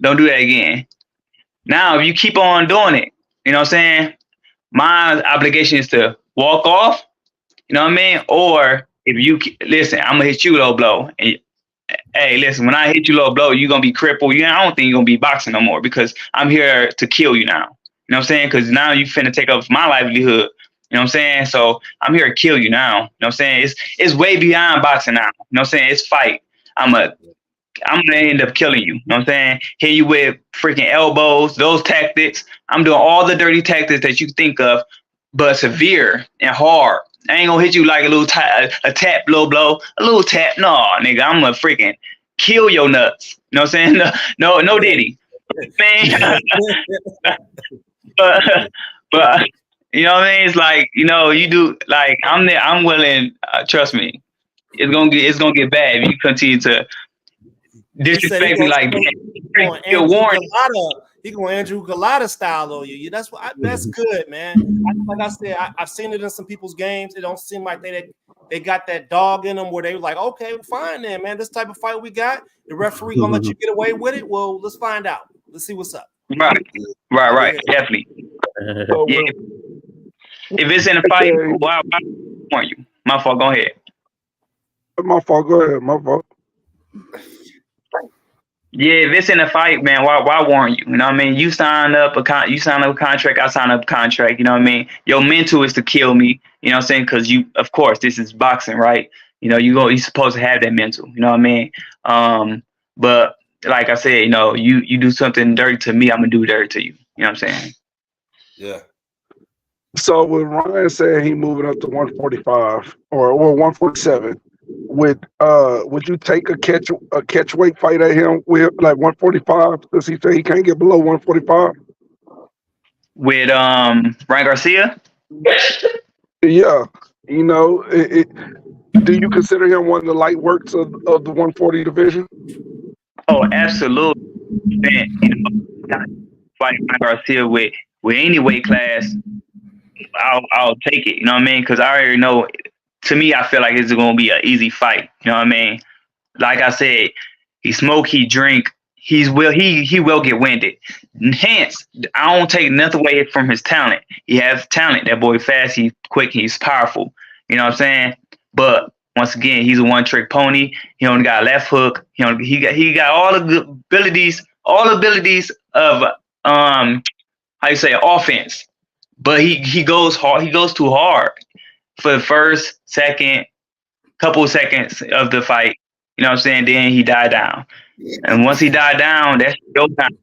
Don't do that again. Now, if you keep on doing it, you know what I'm saying? My obligation is to walk off, you know what I mean? Or if you listen, I'm gonna hit you low blow. And, hey, listen, when I hit you low blow, you're gonna be crippled. I don't think you're gonna be boxing no more because I'm here to kill you now. You know what I'm saying? Because now you finna take up my livelihood. You know what I'm saying? So I'm here to kill you now. You know what I'm saying? It's way beyond boxing now. You know what I'm saying? It's fight. I'm gonna end up killing you. You know what I'm saying? Hit you with freaking elbows, those tactics. I'm doing all the dirty tactics that you think of, but severe and hard. I ain't gonna hit you like a little a tap, low blow, a little tap. No, nigga, I'm gonna freaking kill your nuts. You know what I'm saying? No Diddy. Man. but you know what I mean? It's like, you know, you do like I'm willing. Trust me, it's gonna get bad if you continue to disrespect me like that. He going Andrew Galata style on you. That's good, man. Like I said, I've seen it in some people's games. It don't seem like they got that dog in them where they were like, okay, fine then, man. This type of fight we got, the referee gonna let you get away with it. Well, let's find out. Let's see what's up. Right. Definitely. Yeah. If it's in a fight, why warn you? My fault. Go ahead. My fault. Go ahead. My fault. Yeah, if it's in a fight, man, why warn you? You know what I mean? You sign up a contract. I sign up a contract. You know what I mean? Your mental is to kill me. You know what I'm saying? Because of course, this is boxing, right? You know, you're supposed to have that mental. You know what I mean? But like I said, you know, you do something dirty to me, I'm gonna do dirty to you. You know what I'm saying? Yeah. So with Ryan saying he moving up to 145 or 147, would you take a catch weight fight at him with like 145? Does he say he can't get below 145? With Ryan Garcia? Yeah. You know, do you consider him one of the light works of the 140 division? Oh, absolutely. Man, you know, fight Ryan Garcia with any weight class, I'll take it. You know what I mean? Because I already know. To me, I feel like it's going to be an easy fight. You know what I mean? Like I said, he smoke, he drink, he will get winded. Hence, I don't take nothing away from his talent. He has talent. That boy fast. He's quick. He's powerful. You know what I'm saying? But once again, he's a one-trick pony. He only got a left hook. He got all the good abilities, of how you say offense. But he goes hard. He goes too hard for the first, second, couple of seconds of the fight. You know what I'm saying? Then he died down. And once he died down, that's your time.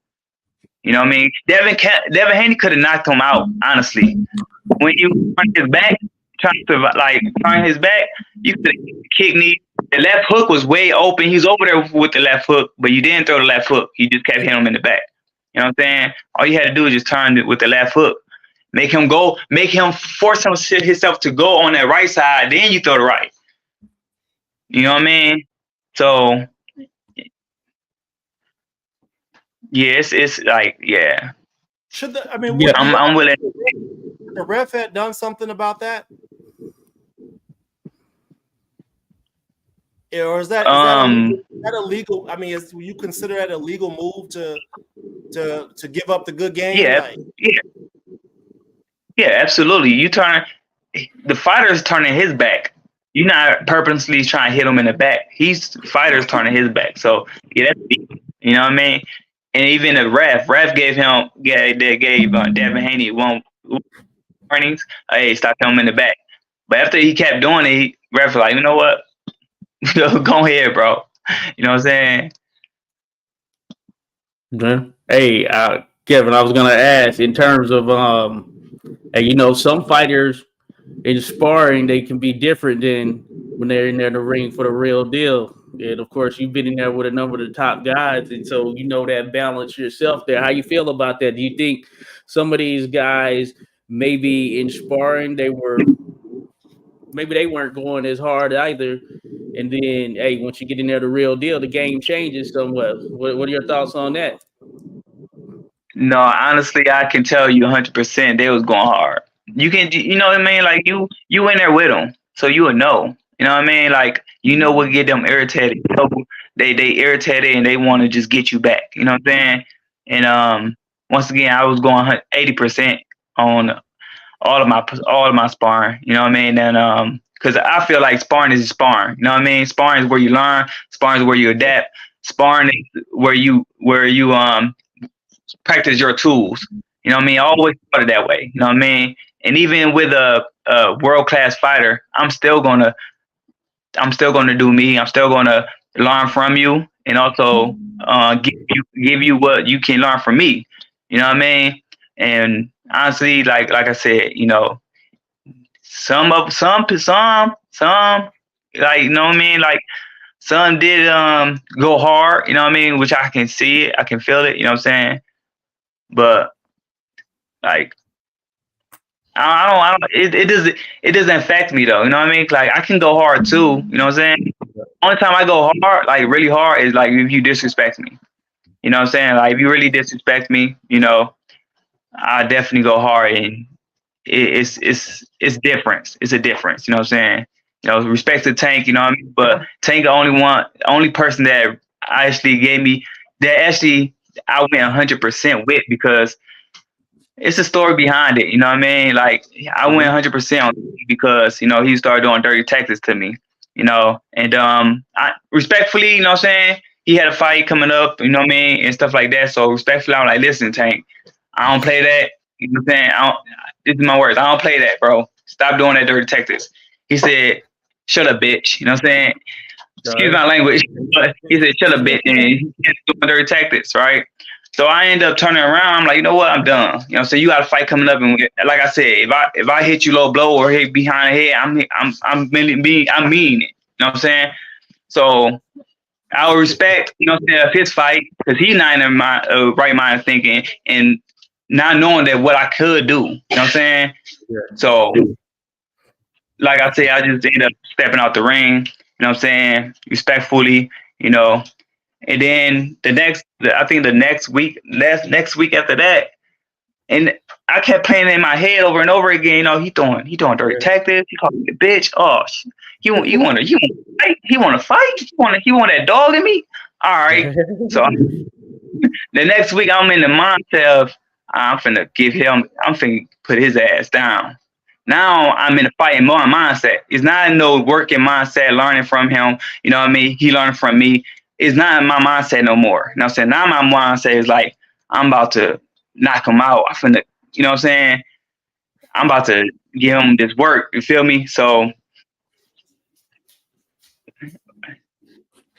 You know what I mean? Devin Haney could have knocked him out, honestly. When you turn his back, you could have kicked me. The left hook was way open. He's over there with the left hook, but you didn't throw the left hook. You just kept hitting him in the back. You know what I'm saying? All you had to do is just turn it with the left hook. Make him force himself to go on that right side, then you throw the right. You know what I mean? So yeah, it's like, yeah. Should the, I mean, Yeah, I'm willing. The ref had done something about that, or is that illegal? I mean, do you consider that a legal move to give up the good game? Yeah, yeah, absolutely. The fighter's turning his back. You're not purposely trying to hit him in the back. Fighter's turning his back. So yeah, that's legal. You know what I mean? And even the ref gave Devin Haney one warnings. Hey, stop him in the back. But after he kept doing it, ref was like, you know what? Go ahead, bro. You know what I'm saying? Yeah. Hey, Kevin, I was gonna ask in terms of hey, you know, some fighters in sparring they can be different than when they're in there in the ring for the real deal. And of course, you've been in there with a number of the top guys, and so you know that balance yourself there. How you feel about that? Do you think some of these guys maybe in sparring maybe they weren't going as hard either, and then hey, once you get in there the real deal, the game changes somewhat. What are your thoughts on that? No, honestly, I can tell you 100% they was going hard. You know what I mean? Like you in there with them, so you would know. You know what I mean? Like you know what get them irritated. You know, they irritated and they want to just get you back. You know what I'm saying? And once again, I was going 80% on all of my sparring. You know what I mean? And because I feel like sparring is sparring. You know what I mean? Sparring is where you learn. Sparring is where you adapt. Sparring is where you practice your tools. You know what I mean? I always thought it that way. You know what I mean? And even with a world-class fighter, I'm still gonna do me. I'm still gonna learn from you, and also give you what you can learn from me. You know what I mean? And honestly, like I said, you know, some like, you know what I mean? Like some did go hard. You know what I mean? Which I can see it, I can feel it. You know what I'm saying? But like, I don't. It doesn't affect me though. You know what I mean? Like I can go hard too. You know what I'm saying? Only time I go hard, like really hard, is like if you disrespect me. You know what I'm saying? Like if you really disrespect me, you know, I definitely go hard, and it's different. It's a difference. You know what I'm saying? You know, respect to Tank. You know what I mean? But Tank only person that I went 100% with, because it's a story behind it. You know what I mean? Like I went 100% on because, you know, he started doing dirty tactics to me, you know, and I respectfully, you know what I'm saying? He had a fight coming up, you know what I mean? And stuff like that. So respectfully, I'm like, listen, Tank, I don't play that. You know what I'm saying? This is my words. I don't play that, bro. Stop doing that dirty tactics. He said, shut up, bitch. You know what I'm saying? Excuse my language, but he said, shut up, bitch. And he's doing dirty tactics, right? So I end up turning around. I'm like, you know what? I'm done. You know, so you got a fight coming up, and like I said, if I hit you low blow or hit behind the head, I'm meaning it. You know what I'm saying? So I would respect, you know what I'm saying, his fight, because he's not in my right mind thinking and not knowing that what I could do. You know what I'm saying? Yeah. So like I said, I just ended up stepping out the ring. You know what I'm saying? Respectfully, you know. And then I think the next week after that, and I kept playing in my head over and over again. You know, he throwing dirty tactics. He called me a bitch. Oh, you want to fight? He want to fight? He want that dog in me? All right. So the next week I'm in the mindset of I'm finna put his ass down. Now I'm in a fighting more mindset. It's not in no working mindset, learning from him. You know what I mean? He learned from me. It's not in my mindset no more. You know what I'm saying? Now my mindset is like, I'm about to knock him out. I'm finna, you know what I'm saying? I'm about to give him this work. You feel me? So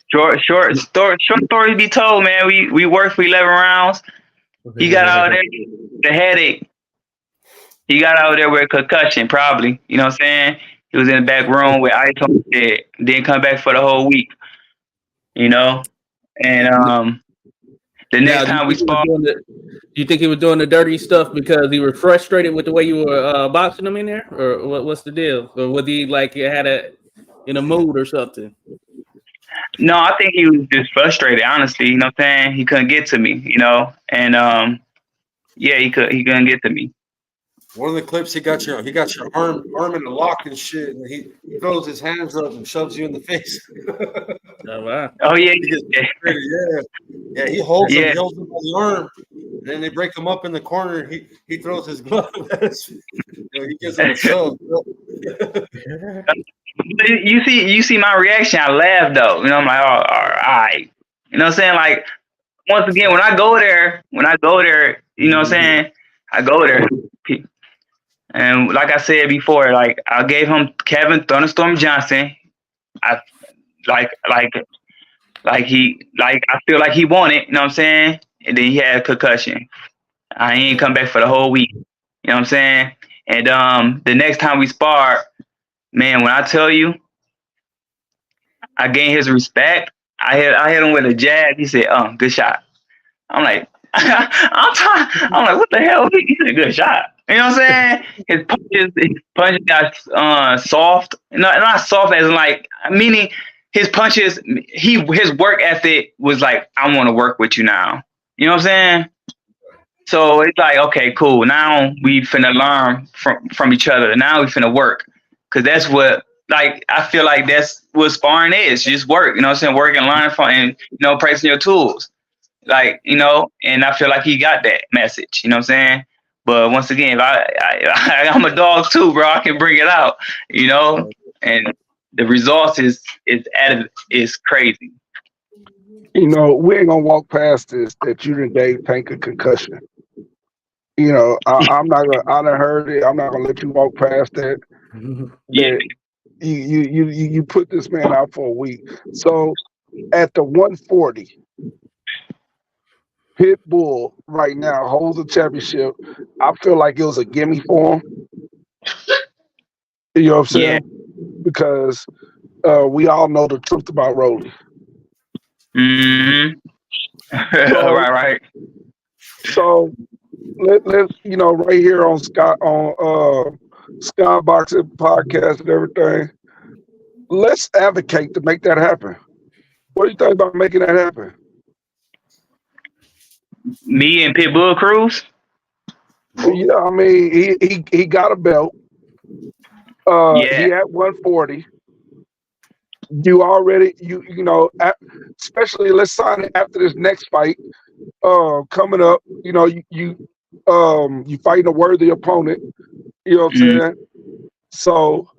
short story be told, man. We worked for 11 rounds. He got out there, the headache. He got out there with a concussion, probably. You know what I'm saying? He was in the back room with ice on his head. Didn't come back for the whole week. You know? And the next time we sparred, you think he was doing the dirty stuff because he was frustrated with the way you were boxing him in there, or what's the deal? Or was he like had in a mood or something? no, I think he was just frustrated, honestly. You know what I'm saying? He couldn't get to me, you know? And yeah, he couldn't get to me. One of the clips, he got your arm in the lock and shit, and he throws his hands up and shoves you in the face. Oh, wow. Oh yeah, Yeah. He holds Yeah. him by the arm, and then they break him up in the corner. And he throws his glove. He gives him a shove. You see my reaction. I laugh though. You know, I'm like, oh, all right. You know what I'm saying? Like, once again, when I go there, you know what I'm saying? I go there. And like I said before, like I gave him Kevin Thunderstorm Johnson. I I feel like he wanted, you know what I'm saying? And then he had a concussion. I ain't come back for the whole week. You know what I'm saying? And the next time we sparred, man, when I tell you I gained his respect, I hit him with a jab. He said, good shot. I'm like, I'm like, what the hell? He said, good shot. You know what I'm saying? His punches got soft. Not soft as in like, meaning his punches, his work ethic was like, I want to work with you now. You know what I'm saying? So it's like, okay, cool. Now we finna learn from each other. Now we finna work. Cause that's what, like, I feel like that's what sparring is. Just work, you know what I'm saying? Work and learn from, and, you know, practicing your tools. Like, you know, and I feel like he got that message, you know what I'm saying? But once again, if I'm a dog too, bro, I can bring it out, you know, and the results is crazy. You know, we ain't gonna walk past this that you done gave Tank a concussion. You know, I done heard it. I'm not gonna let you walk past that. Yeah. You put this man out for a week. So at the 140, Pitbull right now holds a championship. I feel like it was a gimme for him. You know what I'm saying? Yeah. Because we all know the truth about Rolly. Mm-hmm. So, right. So let's, you know, right here on Skyboxing podcast and everything, let's advocate to make that happen. What do you think about making that happen? Me and Pitbull Cruz? Yeah, I mean, he got a belt. Yeah. He at 140. You already, you know, especially let's sign it after this next fight coming up. You know, you fighting a worthy opponent. You know what I'm saying? So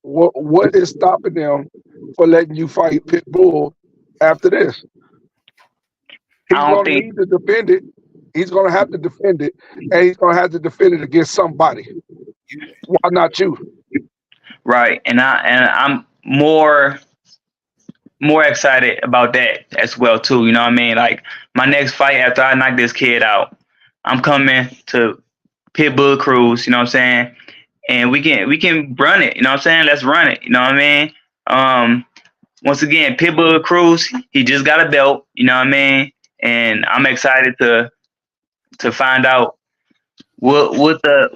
what is stopping them for letting you fight Pitbull after this? He's going to need to defend it. He's going to have to defend it, and he's going to have to defend it against somebody. Why not you? Right, and I'm more excited about that as well too. You know what I mean? Like my next fight after I knock this kid out, I'm coming to Pitbull Cruz. You know what I'm saying? And we can run it. You know what I'm saying? Let's run it. You know what I mean? Once again, Pitbull Cruz, he just got a belt. You know what I mean? And I'm excited to find out what the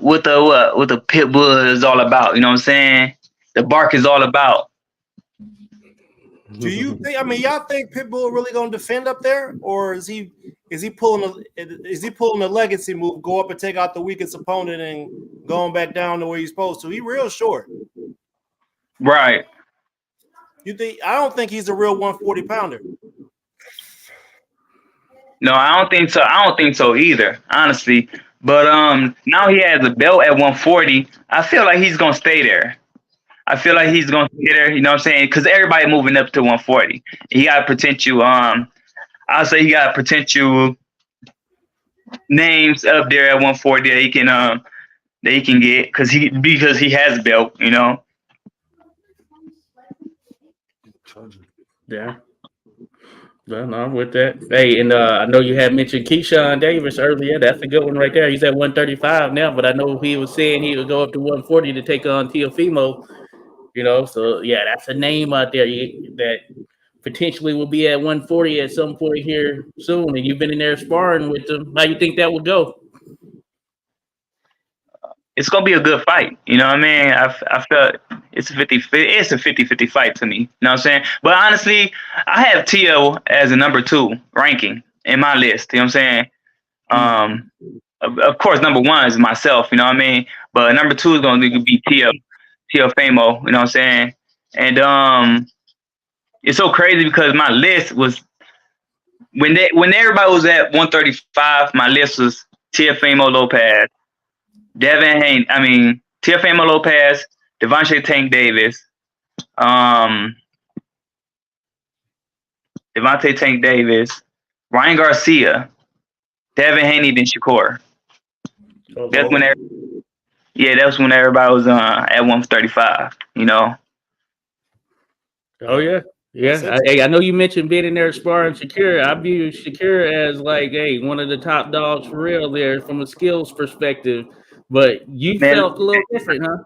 Pitbull is all about. You know what I'm saying? The bark is all about. Do you think? I mean, y'all think Pitbull really gonna defend up there, or is he pulling a legacy move, go up and take out the weakest opponent and going back down to where he's supposed to? He real short. Right. You think? I don't think he's a real 140 pounder. No, I don't think so. I don't think so either, honestly. But now he has a belt at 140. I feel like he's gonna stay there. I feel like he's gonna stay there. You know what I'm saying? Because everybody moving up to 140. He got potential. I'll say he got potential names up there at 140 that he can get because he has a belt. You know. Yeah. No, I'm with that. Hey, and I know you had mentioned Keyshawn Davis earlier. That's a good one right there. He's at 135 now, but I know he was saying he would go up to 140 to take on Teofimo. So yeah, that's a name out there that potentially will be at 140 at some point here soon. And you've been in there sparring with them. How you think that would go? It's gonna be a good fight. You know what I mean? I felt it's a 50-50 fight to me. You know what I'm saying? But honestly, I have Tio as a number 2 ranking in my list. You know what I'm saying? Of course, number 1 is myself. You know what I mean? But number 2 is gonna be Tio Famo. You know what I'm saying? And it's so crazy because my list was when everybody was at 135. My list was Teofimo Lopez, Teofimo Lopez, Devontae Tank Davis, Ryan Garcia, Devin Haney, then Shakur. That's when everybody was at 135. You know. Oh yeah. Yeah, I know you mentioned being in there sparring Shakir. I view Shakir as like, hey, one of the top dogs for real there from a skills perspective. But you felt a little different, huh?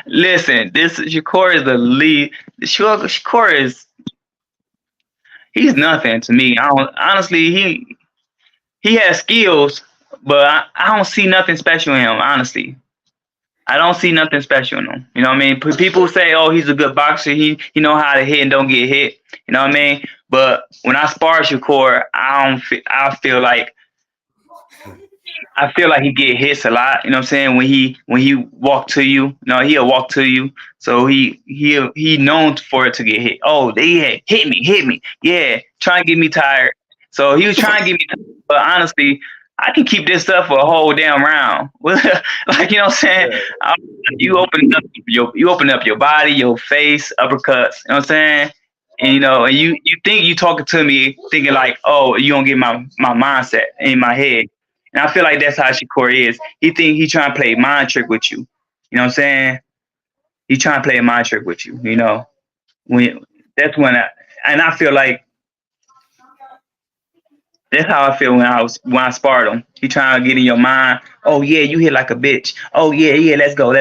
Listen, this Shakur is the lead. Shakur he's nothing to me. Honestly, he has skills, but I don't see nothing special in him. Honestly, I don't see nothing special in him. You know what I mean? People say, "Oh, he's a good boxer. He know how to hit and don't get hit." You know what I mean? But when I spar Shakur, I feel like he get hits a lot. You know what I'm saying? When he walk to you, he'll walk to you. So he known for it to get hit. Oh, they hit me. Yeah, trying to get me tired. So he was trying to get me tired. But honestly, I can keep this stuff for a whole damn round. Like, you know what I'm saying? You open up your body, your face, uppercuts. You know what I'm saying? And and you think you talking to me thinking like, oh, you don't get my mindset in my head. And I feel like that's how Shakur is. He think he trying to play mind trick with you. You know what I'm saying? He trying to play a mind trick with you. That's when I feel like that's how I feel when I sparred him. He trying to get in your mind. Oh yeah, you hit like a bitch. Oh yeah, let's go.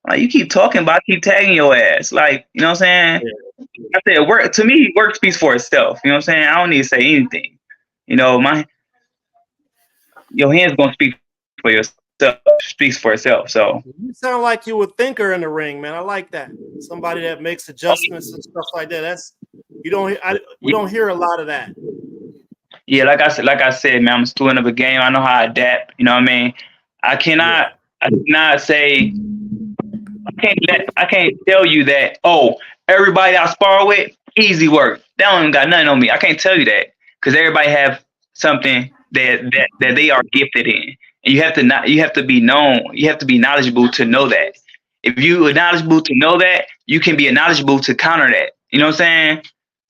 Like, you keep talking, but I keep tagging your ass. Like, you know what I'm saying? Yeah. I said work to me. Work speaks for itself. You know what I'm saying? I don't need to say anything. Your hands gonna speak for yourself. Speaks for itself. So you sound like you a thinker in the ring, man. I like that. Somebody that makes adjustments and stuff like that. You don't hear a lot of that. Yeah, like I said, man, I'm a student of a game. I know how to adapt. You know what I mean? I cannot say I can't tell you that, oh, everybody I spar with, easy work. That don't got nothing on me. I can't tell you that because everybody have something that they are gifted in. And you have to be known, you have to be knowledgeable to know that. If you are knowledgeable to know that, you can be knowledgeable to counter that. You know what I'm saying?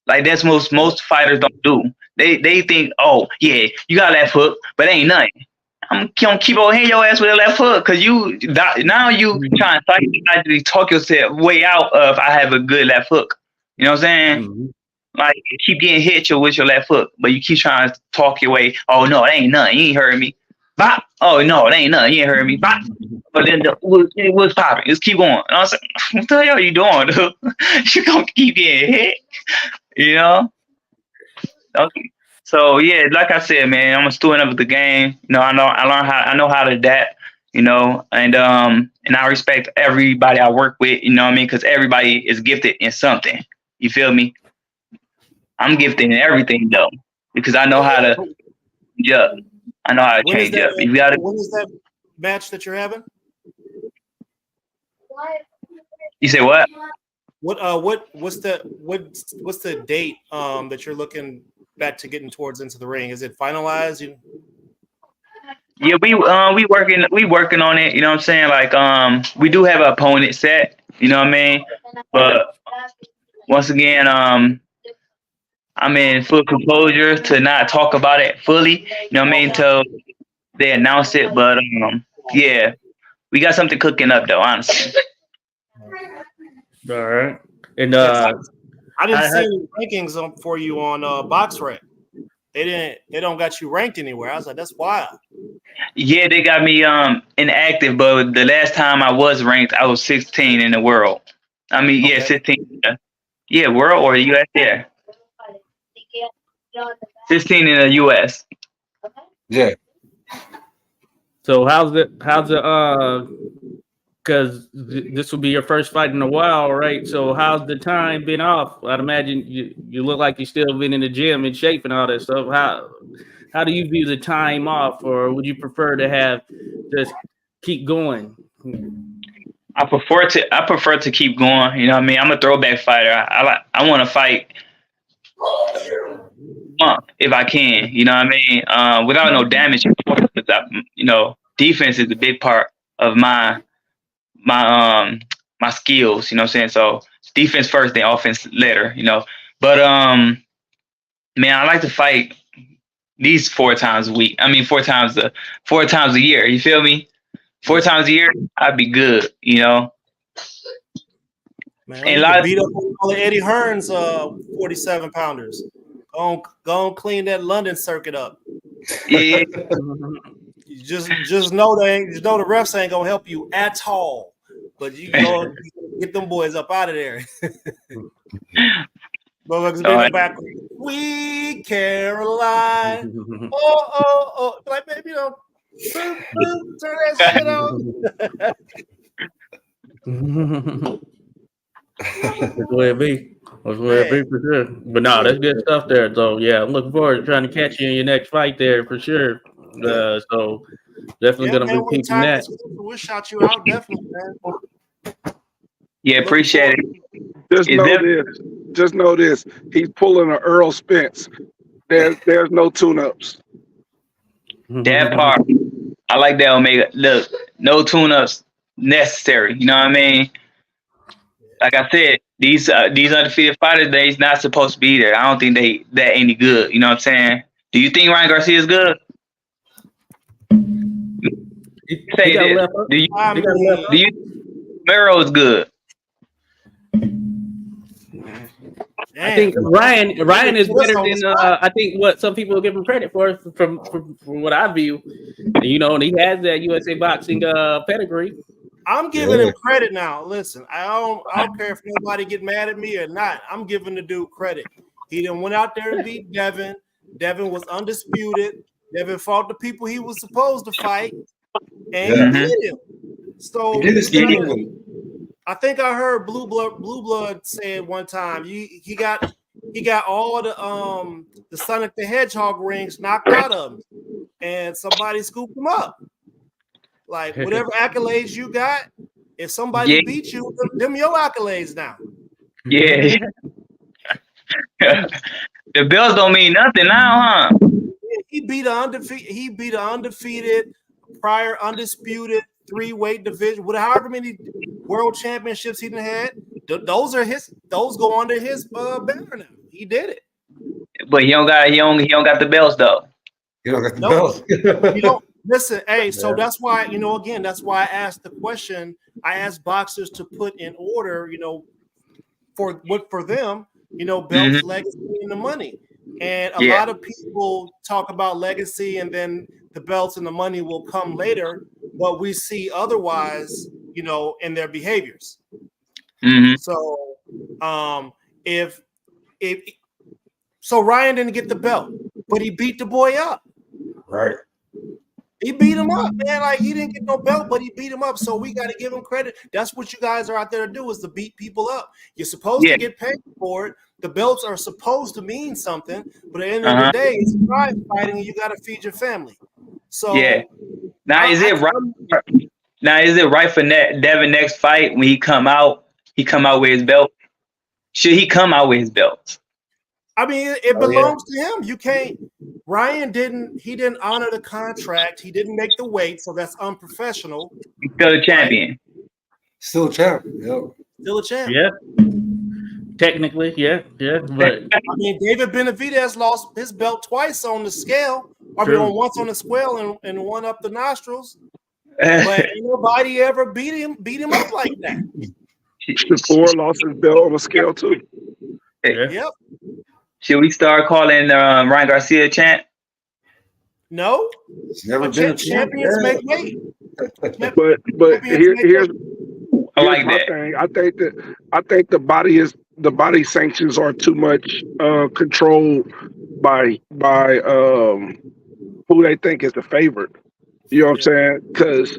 Like that's most fighters don't do. They think, oh yeah, you got left hook, but ain't nothing. I'm gonna keep on hitting your ass with a left hook because you trying to psychologically talk yourself way out of I have a good left hook. You know what I'm saying? Mm-hmm. Like you keep getting hit with your left hook, but you keep trying to talk your way. Oh no, it ain't nothing. You ain't heard me. Bop. Oh no, it ain't nothing. You ain't heard me. Bop. But then it was popping. Let's keep going. And I was like, what the hell are you doing, dude? You gonna keep getting hit? You know? Okay. So yeah, like I said, man, I'm a student of the game. I know how to adapt. And I respect everybody I work with. You know what I mean? Because everybody is gifted in something. You feel me? I'm gifted in everything though, because I know how to. Yeah, I know how to change up. When is that match that you're having? You say what? What's the date that you're looking back to getting towards into the ring? Is it finalized? Yeah, we working on it. You know what I'm saying? Like we do have an opponent set. You know what I mean? But once again, I'm in full composure to not talk about it fully. You know what I mean? Till they announce it. But yeah, we got something cooking up though. Honestly. All right. And I didn't I- see any rankings for you on BoxRec. They don't got you ranked anywhere. I was like, that's wild. Yeah, they got me inactive, but the last time I was ranked, I was 16 in the world. I mean, yeah, Okay. 16. Yeah, world or US? Yeah, 16 in the US. Yeah. so how's it? Because this will be your first fight in a while, right? So how's the time been off? I'd imagine you look like you still been in the gym and shape and all that stuff. How do you view the time off, or would you prefer to have just keep going? I prefer to keep going. You know what I mean? I'm a throwback fighter. I want to fight if I can. You know what I mean? Without no damage, you know, defense is a big part of my skills. You know what I'm saying? So defense first, then offense later. You know, but man, I like to fight these 4 times a week. I mean, 4 times a year. You feel me? 4 times a year, I'd be good. You know. Man, And you a lot can of beat up all the Eddie Hearn's 47 pounders. Go on, clean that London circuit up. yeah, You just know the refs ain't gonna help you at all. But you go get them boys up out of there. Motherfuckers been in the back. We Caroline. Oh. Like, baby, you know, turn that shit on. That's the way it be. That's the way it be for sure. But no, that's good stuff there. So yeah, I'm looking forward to trying to catch you in your next fight there for sure. So definitely Yeah, gonna man, be when keeping time that. is, we'll shout you out, definitely, man. yeah, appreciate it. Just know this. He's pulling an Earl Spence. There's no tune-ups. That part, I like that Omega. Look, no tune-ups necessary. You know what I mean? Like I said, these undefeated fighters, they's not supposed to be there. I don't think they that any good. You know what I'm saying? Do you think Ryan Garcia is good? Say got this. left up. Do you I He got mean, left up. do you Mero is good? I think Ryan is better on the than spot. I think what some people give him credit for from what I view. You know, and he has that USA boxing pedigree. I'm giving him credit now. Listen, I don't care if nobody get mad at me or not. I'm giving the dude credit. He done went out there and beat Devin. Devin was undisputed. Devin fought the people he was supposed to fight, and he beat him. So He did escape. I think I heard Blue Blood say one time he got all the Sonic the Hedgehog rings knocked out of him, and somebody scooped him up. Like whatever accolades you got, if somebody beat you, them your accolades now. Yeah. The belts don't mean nothing now, huh? He beat an undefeated, prior undisputed 3-weight division with however many world championships he done had. Those go under his banner now. He did it. But he don't got the belts though. You don't got the No. bells. You don't listen, hey, so that's why, again, that's why I asked the question. I asked boxers to put in order, for them, belts, legacy, and the money. And a lot of people talk about legacy and then the belts and the money will come later, but we see otherwise, in their behaviors. So if Ryan didn't get the belt, but he beat the boy up. Right. He beat him up, man. Like, he didn't get no belt, but he beat him up. So we got to give him credit. That's what you guys are out there to do, is to beat people up. You're supposed to get paid for it. The belts are supposed to mean something, but at the end of the day, it's pride fighting, and you got to feed your family. So now is it right for Devin next fight when he come out with his belt? Should he come out with his belts? I mean, it belongs to him. You can't. Ryan didn't honor the contract. He didn't make the weight, so that's unprofessional. He's still a champion. Still a champ. Yep. Still a champ. Yeah. Technically, yeah. But I mean, David Benavidez lost his belt twice on the scale. I mean, once on the scale and one up the nostrils. But ain't nobody ever beat him up like that. Shakur lost his belt on the scale too. Yep. Should we start calling Ryan Garcia champ? No. It's never been a champions champ. make weight. But here's I like my that. thing. I think the body sanctions are too much controlled by who they think is the favorite. You know what I'm saying? Because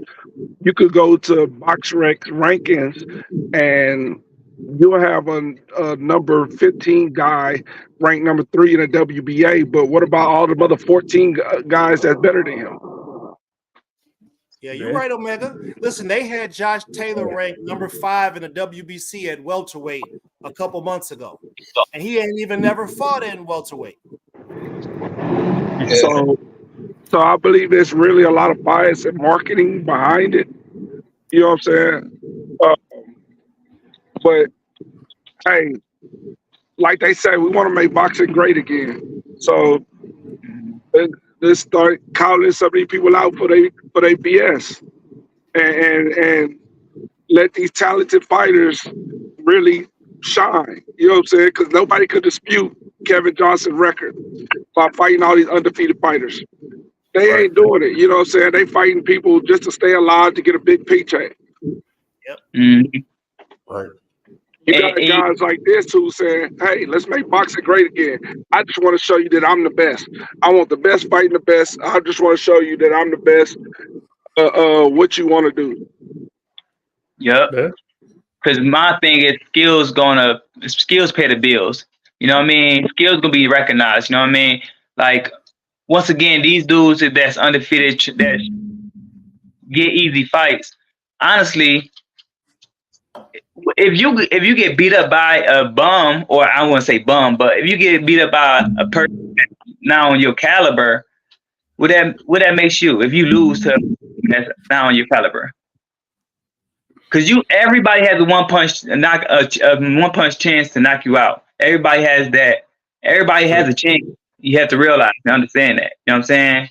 you could go to BoxRec rankings and you'll have a number 15 guy ranked number 3 in the WBA, but what about all the other 14 guys that's better than him? Yeah, you're right, Omega. Listen, they had Josh Taylor ranked number 5 in the WBC at welterweight a couple months ago, and he ain't even never fought in welterweight. So I believe there's really a lot of bias and marketing behind it. You know what I'm saying? But hey, like they say, we want to make boxing great again. So let's start calling some of these people out for their BS, and let these talented fighters really shine. You know what I'm saying? Because nobody could dispute Kevin Johnson's record by fighting all these undefeated fighters. They ain't doing it. You know what I'm saying? They fighting people just to stay alive to get a big paycheck. Yep. Mm-hmm. Right. You got guys like this who saying, hey, let's make boxing great again. I just want to show you that I'm the best. I want the best fighting the best. I just want to show you that I'm the best. What you want to do. Yep. Because my thing is skills pay the bills. You know what I mean? Skills gonna be recognized. You know what I mean? Like, once again, these dudes that's undefeated, that get easy fights. Honestly, if you get beat up by a bum, or I wouldn't say bum, but if you get beat up by a person now on your caliber, what that makes you? If you lose to that's now on your caliber, because everybody has a one punch chance to knock you out. Everybody has that. Everybody has a chance. You have to realize and understand that. You know what I'm saying?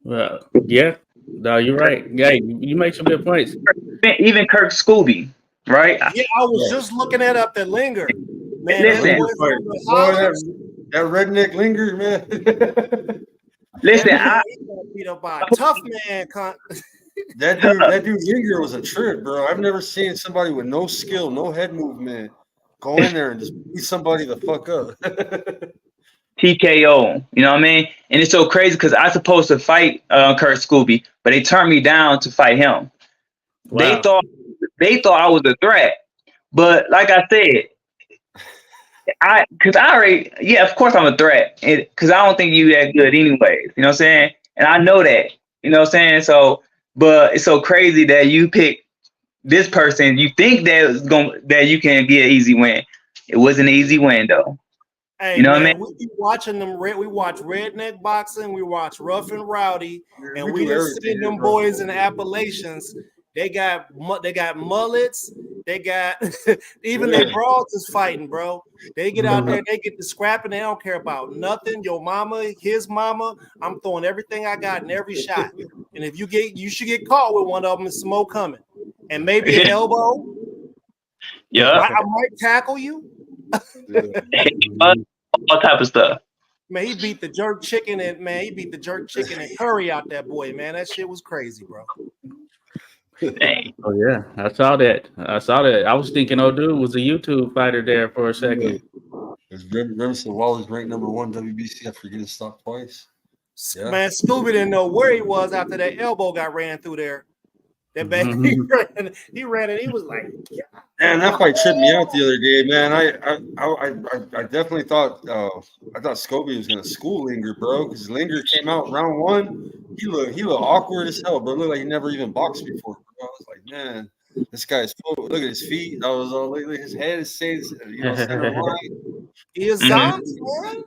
Well, yeah. No, you're right. Yeah, you make some good points. Even Kirk Scooby, right? Yeah, I was just looking that up. That Linger, man. Listen, that redneck Linger, man. Listen, I got beat up by a tough man. That dude Linger was a trip, bro. I've never seen somebody with no skill, no head movement, go in there and just beat somebody the fuck up. TKO, you know what I mean? And it's so crazy because I was supposed to fight Kurt Scooby, but they turned me down to fight him. Wow. They thought I was a threat, but like I said, of course I'm a threat, because I don't think you that good anyways. You know what I'm saying? And I know that. You know what I'm saying? So, but it's so crazy that you pick this person. You think that you can be an easy win. It wasn't an easy win though. Hey, you know man, what I mean? We be watching them. We watch redneck boxing. We watch rough and rowdy, and we just seen them boys in the Appalachians. They got mullets. They got even their broads is fighting, bro. They get out there, they get the scrapping. They don't care about nothing. Your mama, his mama. I'm throwing everything I got in every shot. And if you should get caught with one of them. It's smoke coming, and maybe an elbow. Yeah, I might tackle you. All type of stuff. Man, he beat the jerk chicken and curry out that boy, man. That shit was crazy, bro. Dang. Oh yeah, I saw that. I was thinking, oh, dude was a YouTube fighter there for a second. Remington Waller's ranked number 1 WBC. I forget his stock twice. Yeah. Man, Scooby didn't know where he was after that elbow got ran through there. That baby, he ran and he was like, yeah. Man, that fight tripped me out the other day, man. I definitely thought Scobie was gonna school Linger, bro, because Linger came out round 1. He looked awkward as hell, bro. Looked like he never even boxed before. Bro. I was like, man, This guy's full. Look at his feet. I was all look at his head. Is saying, center line. He is zombie, man.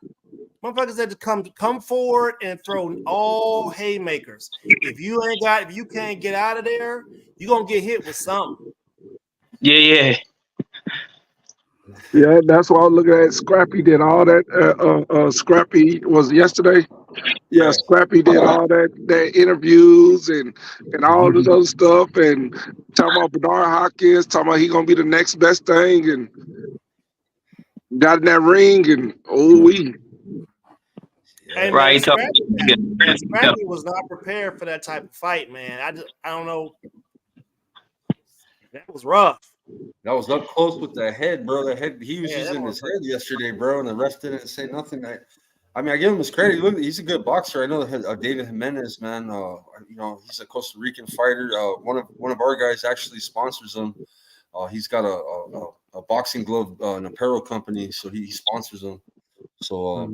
Motherfuckers had to come forward and throw all haymakers. If you can't get out of there, you're gonna get hit with something. Yeah. Yeah, that's why I was looking at Scrappy did all that. Scrappy was yesterday. Yeah, Scrappy did all that interviews and all this other stuff and talking about Bernard Hopkins, talking about he gonna be the next best thing and got in that ring and Hey, man, Right. Scrappy was not prepared for that type of fight, man. I don't know. That was rough. That was up close with the head, bro. The head he was Yeah, using his head yesterday, bro, and the ref didn't say nothing. I mean, I give him his credit. Look, he's a good boxer. I know David Jimenez, man. He's a Costa Rican fighter. One of our guys actually sponsors him. He's got a boxing glove an apparel company, so he sponsors him. So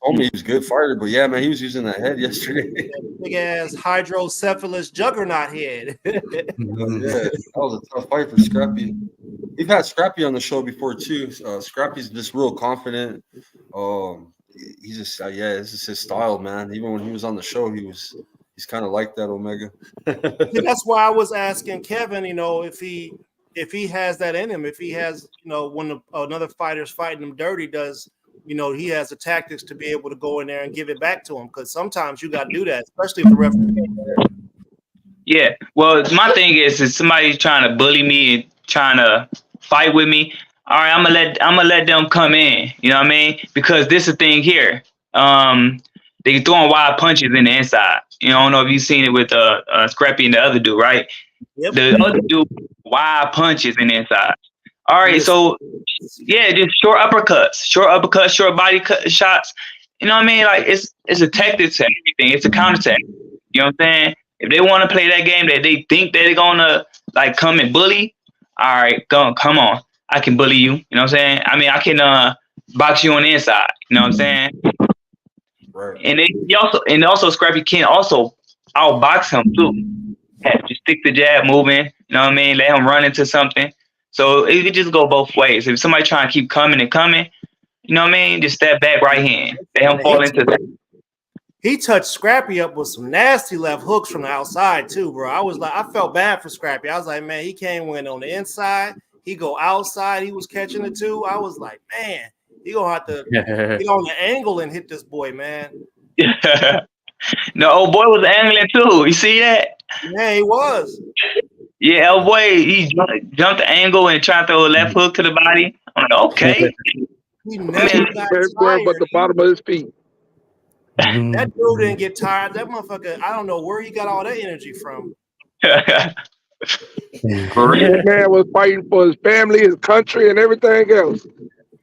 told me he was a good fighter, but yeah, man, he was using that head yesterday. Big ass hydrocephalus juggernaut head. Yeah, that was a tough fight for Scrappy. We've had Scrappy on the show before too. Scrappy's just real confident. He's just this is his style, man. Even when he was on the show, he's kind of like that, Omega. That's why I was asking Kevin, if he has that in him, if he has, when another fighter's fighting him dirty, does he has the tactics to be able to go in there and give it back to him, because sometimes you got to do that, especially if the referee. Yeah. Well, my thing is somebody trying to bully me and trying to fight with me. All right, I'm gonna let them come in. You know what I mean? Because this is the thing here. They throwing wild punches in the inside. I don't know if you've seen it with Scrappy and the other dude, right? Yep. The other dude wild punches in the inside. All right, so yeah, just short uppercuts, short body shots. You know what I mean? Like it's a tactic to everything. It's a counter to everything. You know what I'm saying? If they want to play that game that they think that they're gonna like come and bully, all right, come on. I can bully you. You know what I'm saying? I mean, I can box you on the inside. You know what I'm saying? Right. And also Scrappy can also outbox him too. Just stick the jab moving. You know what I mean? Let him run into something. So it could just go both ways. If somebody trying to keep coming and coming, you know what I mean? Just step back right hand. Let him fall into that. He touched Scrappy up with some nasty left hooks from the outside too, bro. I felt bad for Scrappy. I was like, man, he can't win on the inside. He go outside. He was catching it too. I was like, man, he gonna have to get on the angle and hit this boy, man. No, old boy was angling too. You see that? Yeah, he was. Yeah, old boy, he jumped the angle and tried to throw a left hook to the body. I'm like, okay. He never got tired. But the bottom of his feet. That dude didn't get tired. That motherfucker, I don't know where he got all that energy from. This man was fighting for his family, his country, and everything else.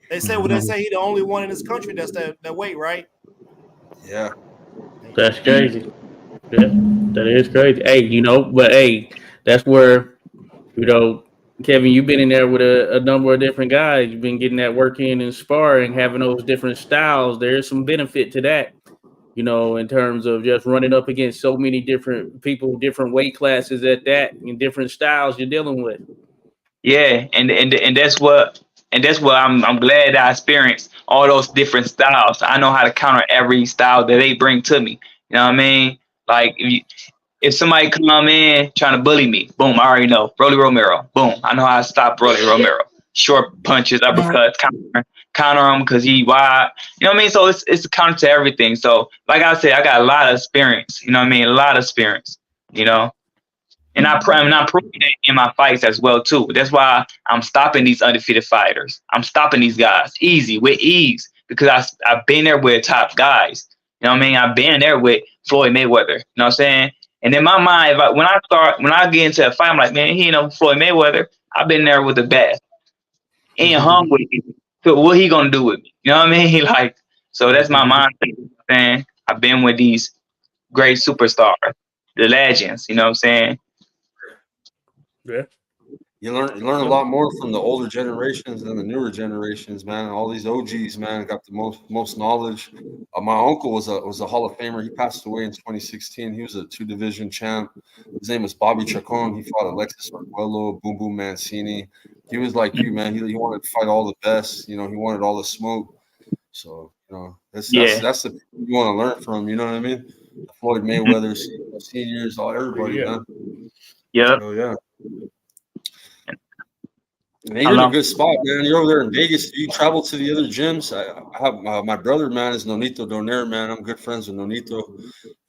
They say he the only one in this country that's that weight, right? Yeah. That's crazy. Yeah, that is crazy. Hey, but hey, that's where, Kevin, you've been in there with a number of different guys. You've been getting that work in and sparring, having those different styles. There's some benefit to that, in terms of just running up against so many different people, different weight classes at that, and different styles you're dealing with. Yeah, and that's what I'm glad that I experienced all those different styles. I know how to counter every style that they bring to me. You know what I mean? Like if somebody come in trying to bully me, boom, I already know. Rolly Romero, boom, I know how to stop Rolly Romero. Short punches, uppercuts, counter him because he wide. You know what I mean? So it's a counter to everything. So like I said, I got a lot of experience. You know what I mean? A lot of experience. And I'm not proving that in my fights as well too. That's why I'm stopping these undefeated fighters. I'm stopping these guys with ease because I've been there with top guys. You know what I mean? I've been there with Floyd Mayweather. You know what I'm saying? And in my mind, when I get into a fight, I'm like, man, he ain't no Floyd Mayweather. I've been there with the best. Ain't hung with me. So what he gonna do with me? You know what I mean? Like, so that's my mindset. Man, I've been with these great superstars, the legends. You know what I'm saying? Yeah. You learn a lot more from the older generations than the newer generations, man. All these OGs, man, got the most knowledge. My uncle was a Hall of Famer. He passed away in 2016. He was a 2 division champ. His name was Bobby Chacon. He fought Alexis Arguello, Boom Boom Mancini. He was like you, man. He wanted to fight all the best. You know, he wanted all the smoke. So, you know, that's the people you want to learn from. You know what I mean? Floyd Mayweather, seniors, everybody, Yeah. man. Yep. So yeah. Man, you're in a good spot, man. You're over there in Vegas. Do you travel to the other gyms? I have my brother, man, is Nonito Donaire, man. I'm good friends with Nonito,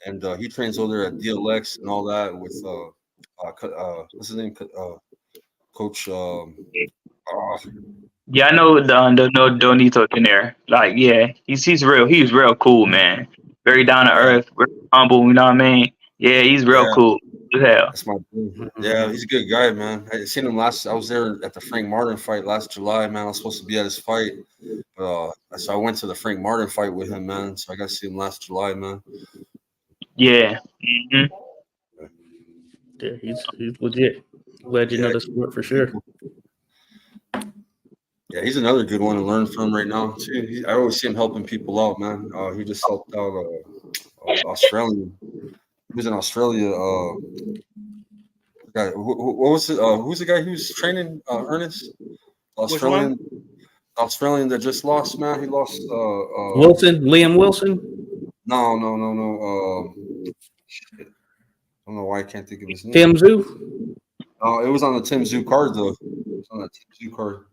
and he trains over there at DLX and all that with what's his name, Coach. Yeah, I know the no Donito in there. Like, yeah, he's real cool, man. Very down to earth, very humble. You know what I mean? Yeah, he's real cool. Hell. That's my dude. Yeah, he's a good guy, man. I seen him last. I was there at the Frank Martin fight last July, man. I was supposed to be at his fight, so I went to the Frank Martin fight with him, man. So I got to see him last July, man. Yeah. Yeah, he's legit. Legend of the sport for sure. Yeah, he's another good one to learn from right now too. I always see him helping people out, man. He just helped out Australian. He was in Australia. Guy, what was it? Who's the guy who's training Ernest? Australian that just lost, man. He lost Liam Wilson. No. Shit. I don't know why I can't think of his name. Tim Zoo. Oh, it was on the Tim Zoo card though. It was on the Tim Zoo card.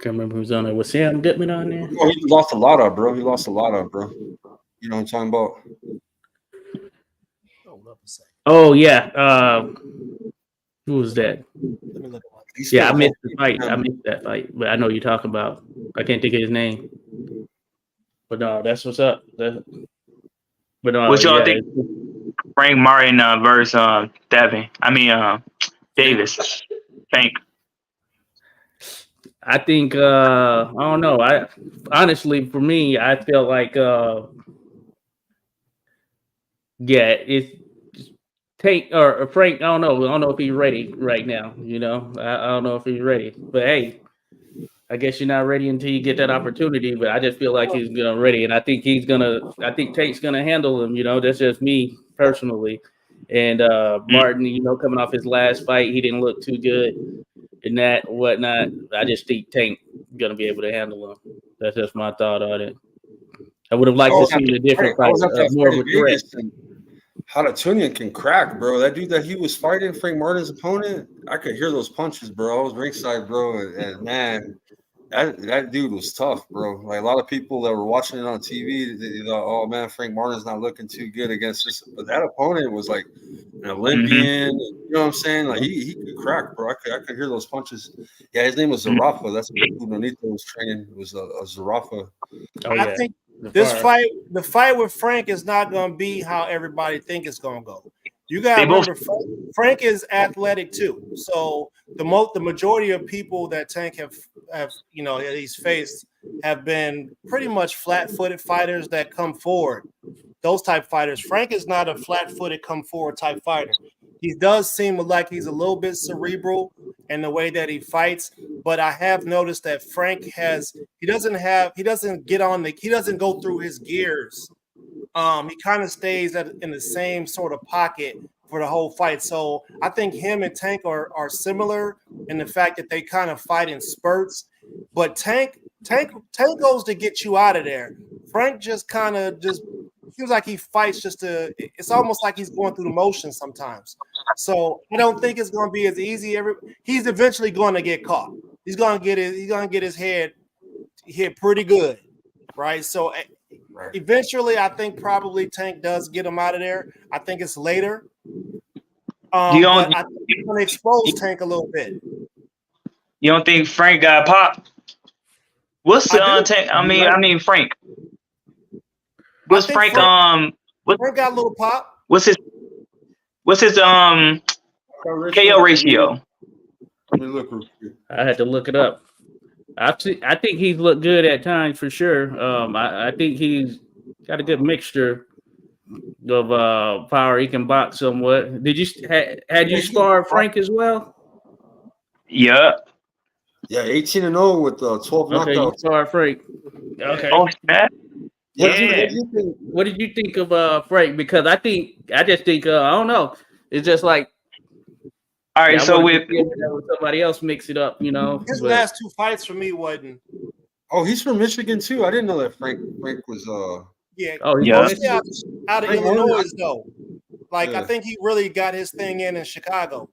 Can't remember who's on there. Was Sam Goodman on there? Oh, he lost a lot of, bro. You know what I'm talking about? Oh yeah. Who was that? Yeah, I missed the fight. I missed that fight, but I know you're talking about. I can't think of his name. But no, that's what's up. But no, What y'all think? Frank Martin versus Devin. Davis. Frank. I think I don't know. I honestly, for me, I feel like it's Tank or Frank. I don't know if he's ready right now. You know, I don't know if he's ready. But hey, I guess you're not ready until you get that opportunity. But I just feel like he's ready, and I think Tank's gonna handle him. You know, that's just me personally. And Martin, you know, coming off his last fight, he didn't look too good and that whatnot. I just think Tank gonna be able to handle him. That's just my thought on it. I would have liked to see a different fight, more of a threat. Haratunian can crack, bro. That dude that he was fighting, Frank Martin's opponent, I could hear those punches, bro. I was ringside, bro, and man, that dude was tough, bro. Like a lot of people that were watching it on TV, they thought, oh man, Frank Martin's not looking too good against this. But that opponent was like an Olympian. You know what I'm saying? Like he could crack, bro. I could hear those punches. Yeah, his name was Zarafa. That's who Nonito was training. It was a Zarafa. Oh, yeah. I think the fight with Frank is not going to be how everybody think it's going to go. You got to remember, Frank is athletic too. So the majority of people that Tank have he's faced have been pretty much flat-footed fighters that come forward. Those type fighters. Frank is not a flat-footed come forward type fighter. He does seem like he's a little bit cerebral in the way that he fights, but I have noticed that Frank he doesn't go through his gears. He kind of stays in the same sort of pocket for the whole fight. So I think him and Tank are similar in the fact that they kind of fight in spurts. But Tank goes to get you out of there. Frank just feels like he fights it's almost like he's going through the motions sometimes. So I don't think it's going to be as easy. He's eventually going to get caught. He's going to get his head hit pretty good, right? So eventually, I think probably Tank does get him out of there. I think it's later. But I think he's going to expose Tank a little bit. You don't think Frank got popped? What's the Tank? Frank. What's Frank? Frank got a little pop. What's his KO ratio? Let me look. I had to look it up. I think he's looked good at times for sure. I think he's got a good mixture of power. He can box somewhat. Did you had you sparred Frank as well? Yeah. Yeah, 18-0 with 12 Okay, you knockouts. saw Frank. Okay. Oh, snap. What Yeah. did you think? What did you think of Frank? Because I just think I don't know. It's just like All right. yeah, I So want to with see somebody else mix it up, you know. His But last 2 fights for me wasn't. Oh, he's from Michigan too. I didn't know that Frank was Yeah, oh, he's Yeah. mostly out of Frank Martin, Illinois though. Like I yeah. think he really got his thing in Chicago.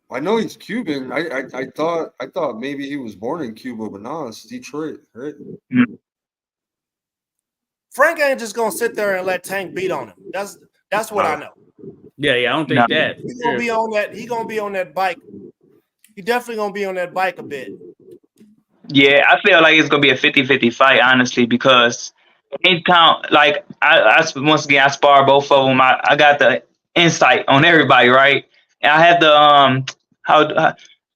I know he's Cuban. I thought maybe he was born in Cuba, but no, it's Detroit, right? Frank ain't just gonna sit there and let Tank beat on him. That's what I know. yeah. I don't think No. that. He's gonna be on that. He gonna be on that bike. He definitely gonna be on that bike a bit. Yeah, I feel like it's gonna be a 50-50 fight, honestly, because anytime, like once again, I spar both of them. I got the insight on everybody, right? And I have the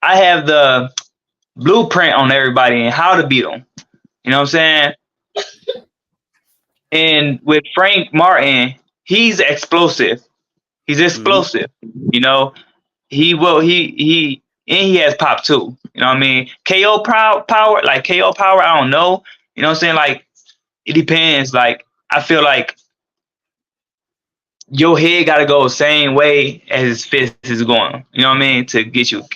I have the blueprint on everybody and how to beat them. You know what I'm saying? And with Frank Martin, he's explosive. He's explosive. You know, he has pop too. You know what I mean? Power, like KO power, I don't know. You know what I'm saying? Like it depends. Like I feel like your head gotta go the same way as his fist is going. You know what I mean? To get KO.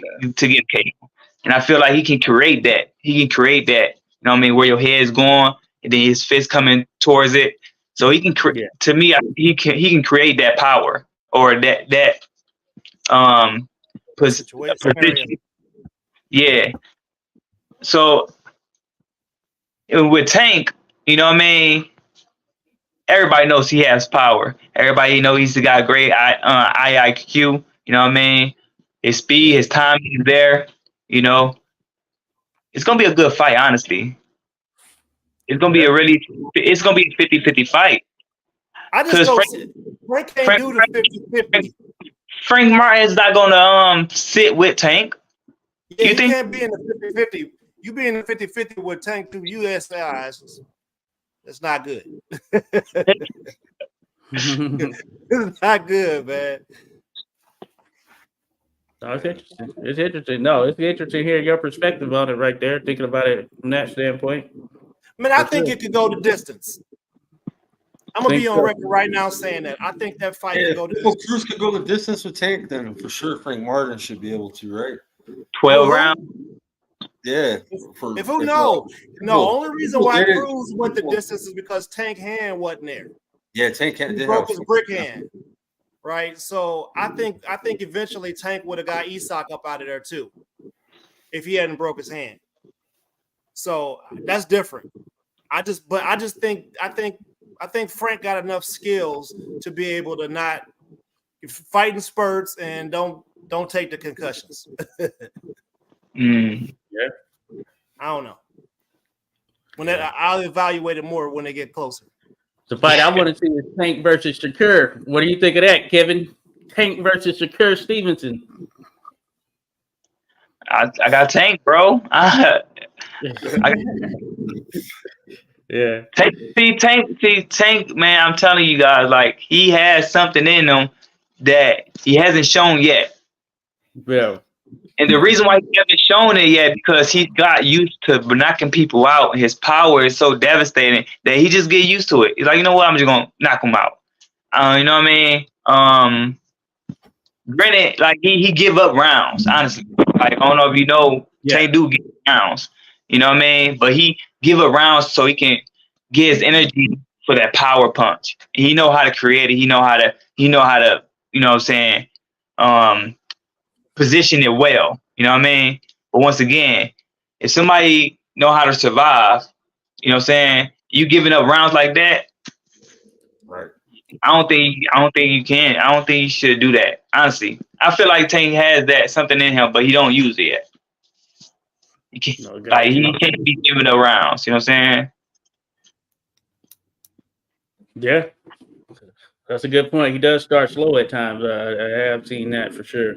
And I feel like he can create that. He can create that. You know what I mean? Where your head is going and then his fist coming towards it. So he can create. To me, he can create that power or that position. Yeah. So with Tank, you know what I mean? Everybody knows he has power. Everybody knows he's got great IIQ. You know what I mean? His speed, his timing is there. You know, it's gonna be a good fight. Honestly, it's gonna be it's gonna be a 50-50 fight. I just don't. Frank can't do the 50-50. Frank Martin is not gonna sit with Tank. Yeah, you can't be in the 50-50. You be in the 50-50 with Tank through USIs. It's not good. It's not good, man. No, it's interesting. It's interesting. No, it's interesting hearing your perspective on it right there, thinking about it from that standpoint. I mean, I think it could go the distance. I'm gonna be on record right now saying that. I think that fight could go the distance. Cruz could go the distance with Tank, then for sure Frank Martin should be able to, right? 12 rounds. Yeah. If who knows? No, only reason why Cruz went the distance is because Tank hand wasn't there. Yeah, Tank hand he broke his brick hand. Right. So I think eventually Tank would have got Isak up out of there too, if he hadn't broke his hand. So that's different. I think Frank got enough skills to be able to not fight in spurts and don't take the concussions. Yeah. I don't know. I'll evaluate it more when they get closer. The fight I want to see is Tank versus Shakur. What do you think of that, Kevin? Tank versus Shakur Stevenson. I got Tank, bro. Yeah. Tank, man, I'm telling you guys, like he has something in him that he hasn't shown yet. Yeah. And the reason why he hasn't shown it yet because he got used to knocking people out. His power is so devastating that he just get used to it. He's like, you know what? I'm just gonna knock him out. You know what I mean? Granted, like he give up rounds. Honestly, like I don't know if you know, Tank do give rounds. You know what I mean? But he give up rounds so he can get his energy for that power punch. He know how to create it. He know how to. You know what I'm saying? Position it well, you know what I mean? But once again, if somebody know how to survive, you know what I'm saying, you giving up rounds like that, right? I don't think you can. I don't think you should do that. Honestly, I feel like Tank has something in him, but he don't use it yet. He can't be giving up rounds. You know what I'm saying? Yeah, that's a good point. He does start slow at times. I have seen that for sure.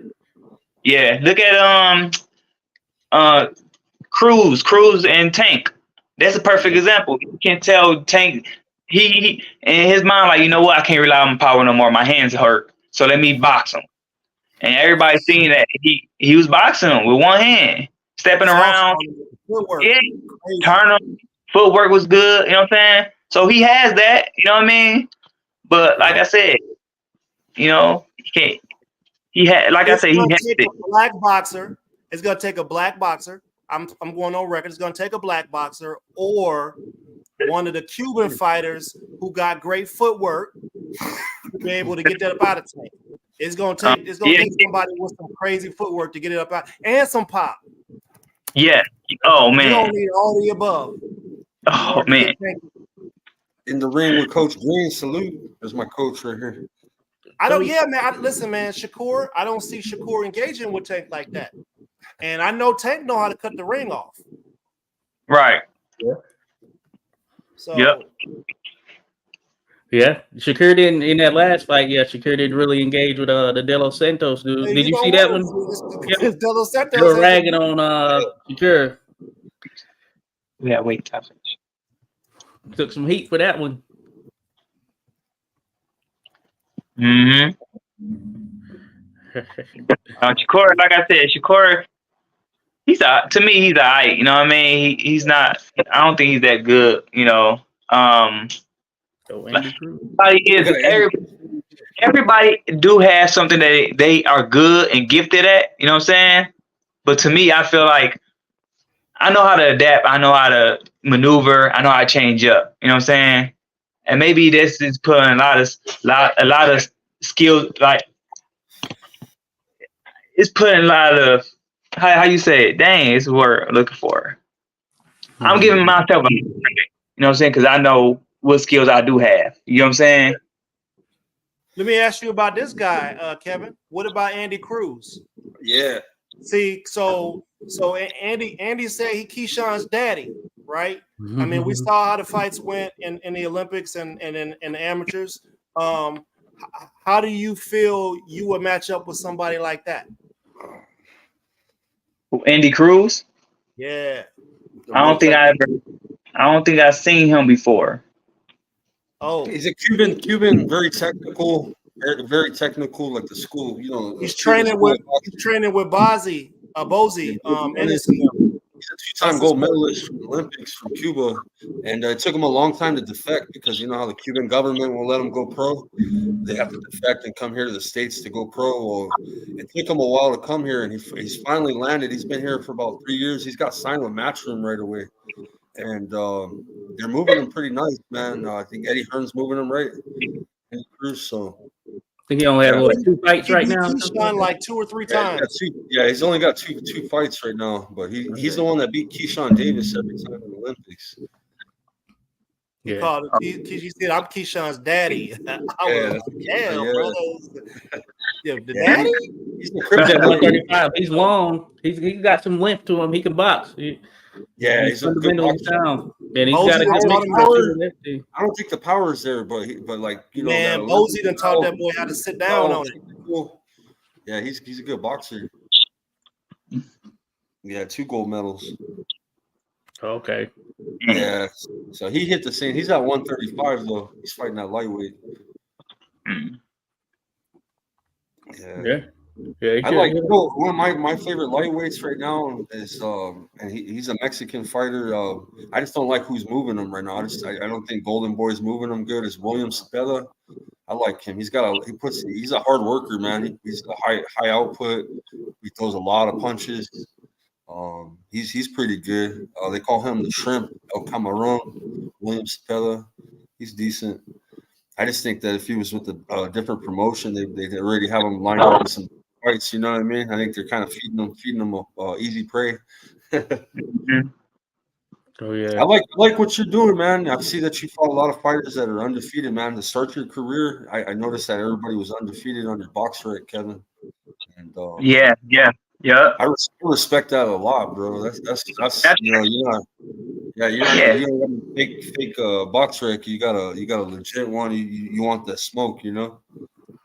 Yeah, look at Cruz and Tank. That's a perfect example. You can tell Tank he in his mind like, you know what, I can't rely on my power no more. My hands hurt, so let me box him. and everybody seen that he was boxing him with one hand, stepping around. Footwork. Yeah, Crazy. turn him. Footwork was good. You know what I'm saying? So he has that. You know what I mean? But like I said, you know, he can't. He had, like I said, he has it. A black boxer. It's gonna take a black boxer. I'm going on record. It's gonna take a black boxer or one of the Cuban fighters who got great footwork to be able to get that up out of tank. It's gonna take somebody with some crazy footwork to get it up out and some pop. Yeah. Oh man. You don't need all the above. Oh man. In the ring with Coach Green, salute. There's my coach right here. Listen, man, Shakur, I don't see Shakur engaging with Tank like that. And I know Tank know how to cut the ring off. Right. Yeah. So Yeah, Shakur didn't in that last fight. Yeah, Shakur didn't really engage with the De Los Santos dude. Did you see that one? De Los Santos they were ragging on Shakur. Yeah, wait. Took some heat for that one. Mm-hmm. Shakur, like I said, Shakur, to me, he's alright. You know what I mean? He's not. I don't think he's that good. You know. Everybody do have something that they are good and gifted at. You know what I'm saying? But to me, I feel like I know how to adapt. I know how to maneuver. I know how to change up. You know what I'm saying? And maybe this is putting a lot of skill. Like it's putting a lot of how you say it. Dang, it's the word I'm looking for. I'm giving myself a, you know what I'm saying? Because I know what skills I do have. You know what I'm saying? Let me ask you about this guy, Kevin. What about Andy Cruz? Yeah. See, so Andy said he Keyshawn's daddy, right? I mean, we saw how the fights went in the Olympics and in the amateurs. How do you feel you would match up with somebody like that? Andy Cruz? Yeah. I don't think I've seen him before. Oh, he's a Cuban, very technical, like the school. You know, he's training with Bozy. He's a two-time gold medalist from the Olympics from Cuba, and it took him a long time to defect because you know how the Cuban government won't let him go pro. They have to defect and come here to the States to go pro. Well, it took him a while to come here, and he's finally landed. He's been here for about 3 years. He's got signed with Matchroom right away, and they're moving him pretty nice, man. I think Eddie Hearn's moving him right. Eddie Cruz, so. I think he only has 2 fights right now. He's won like 2 or 3 times. He's only got two fights right now, but he's the one that beat Keyshawn Davis every time in the Olympics. He said, "I'm Keyshawn's daddy." The daddy. He's at 135. He's long. He's got some length to him. He can box. He's fundamentally sound. And he's got a good I don't think the power is there, but like you know, man, Bozy done taught that boy how to sit down on it. Yeah, he's a good boxer. Yeah, 2 gold medals. Okay. Yeah, so he hit the scene. He's at 135 though. He's fighting that lightweight. Yeah. I like one of my favorite lightweights right now is and he's a Mexican fighter. I just don't like who's moving him right now. I don't think Golden Boy's moving him good. Is William Cepeda. I like him. He's a hard worker, man. He's a high output. He throws a lot of punches. He's pretty good. They call him the Shrimp El Camarón. William Cepeda. He's decent. I just think that if he was with a different promotion, they already have him lined up with some fights. You know what I mean? I think they're kind of feeding them easy prey. Oh yeah. I like what you're doing, man. I see that you fought a lot of fighters that are undefeated, man. To start your career, I noticed that everybody was undefeated on your box rec, Kevin. And yeah. I respect that a lot, bro. That's you know, you don't got a fake box rec. You got a legit one. You want the smoke, you know?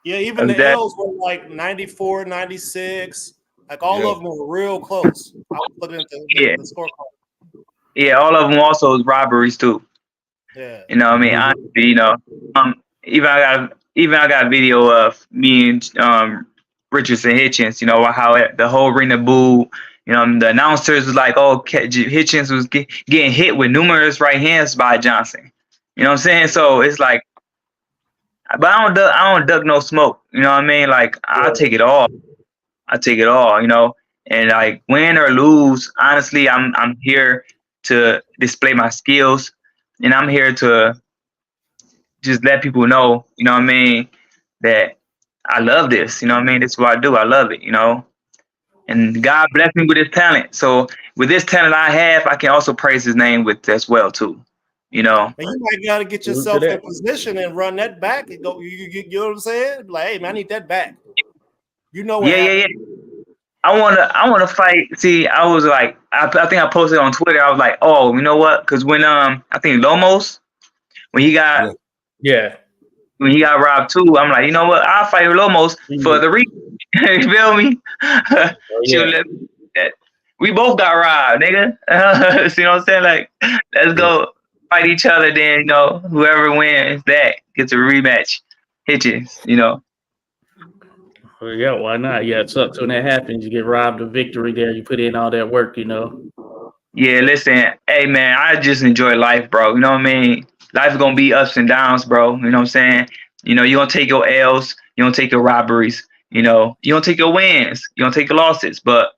Yeah, even the L's were like 94, 96. Like all of them were real close. I was looking at the scorecard. Yeah, all of them also is robberies too. Yeah. You know what I mean? Honestly, you know, even I got a video of me and Richardson Hitchens. You know how the whole arena booed. You know, the announcers was like, "Oh, Hitchens was getting hit with numerous right hands by Johnson." You know what I'm saying? So it's like, but I don't duck no smoke. You know what I mean? Like I take it all. I take it all. You know, and like win or lose, honestly, I'm here to display my skills, and I'm here to just let people know. You know what I mean? That I love this. You know what I mean? This is what I do. I love it. You know. And God blessed me with this talent. So with this talent I have, I can also praise His name with as well too. You know. And you might got to get yourself in position and run that back and go. You know what I'm saying? Like, hey man, I need that back. You know what? Yeah. I wanna fight. See, I was like, I think I posted on Twitter. I was like, oh, you know what? Because when I think Lomos, when he got robbed too, I'm like, you know what? I'll fight Lomos for the reason. You feel me? We both got robbed, nigga. See what I'm saying? Like, let's go fight each other. Then you know, whoever wins that gets a rematch. Hitchens, you know. Well, yeah, why not? Yeah, it sucks when that happens. You get robbed of victory there. You put in all that work, you know. Yeah, listen, hey man, I just enjoy life, bro. You know what I mean? Life's gonna be ups and downs, bro. You know what I'm saying? You know, you're gonna take your L's, you're gonna take your robberies, you know, you're gonna take your wins, you're gonna take your losses, but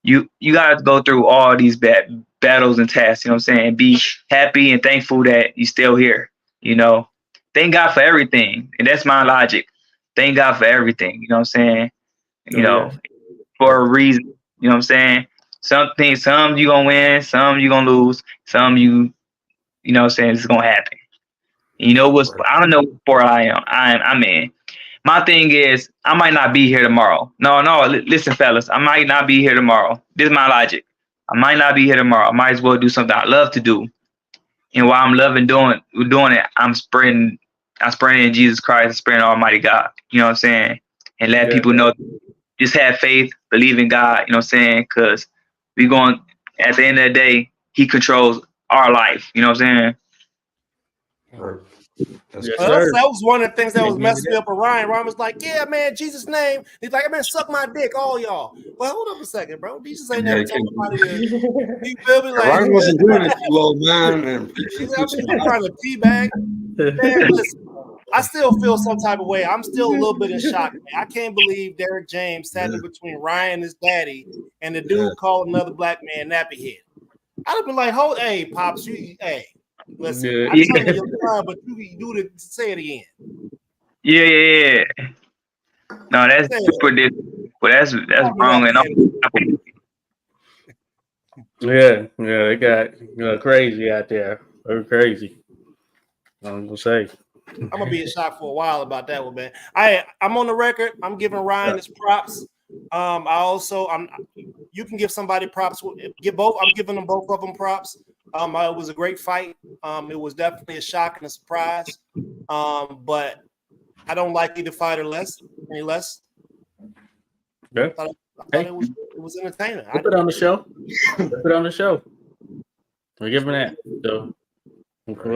you gotta go through all these battles and tasks, you know what I'm saying? Be happy and thankful that you're still here, you know. Thank God for everything. And that's my logic. Thank God for everything, you know what I'm saying? You know, for a reason, you know what I'm saying? Some you gonna win, some you gonna lose, some you know what I'm saying, it's gonna happen. You know I don't know what sport I'm in. My thing is I might not be here tomorrow. No, listen, fellas, I might not be here tomorrow. This is my logic. I might not be here tomorrow. I might as well do something I love to do. And while I'm loving doing it, I'm spreading in Jesus Christ, I'm spreading Almighty God. You know what I'm saying? And let people know, just have faith, believe in God, you know what I'm saying? Because we going, at the end of the day, He controls our life. You know what I'm saying? That was one of the things that was messing me up with Ryan. Ryan was like, yeah, man, Jesus' name. He's like, man, suck my dick, all y'all. Well, hold up a second, bro. Jesus ain't never told nobody to. You feel me? Like, Ryan wasn't doing it too well, man. And I'm trying to teabag. Man, listen, I still feel some type of way. I'm still a little bit in shock, man. I can't believe Derrick James sat in between Ryan and his daddy and the dude called another black man nappy head. I'd have been like, hey, Pops, hey. Listen, I tell you your time, but you do to say it again. Yeah. No, that's super different. But that's wrong and all. Yeah, they got crazy out there. They're crazy. I'm gonna say. I'm gonna be in shock for a while about that one, man. I'm on the record. I'm giving Ryan his props. You can give somebody props. Give both. I'm giving them both of them props. It was a great fight. It was definitely a shock and a surprise. But I don't like either fighter any less. Yeah. I thought it was entertaining. Put it on the show. Put it on the show. We're giving that. So, you can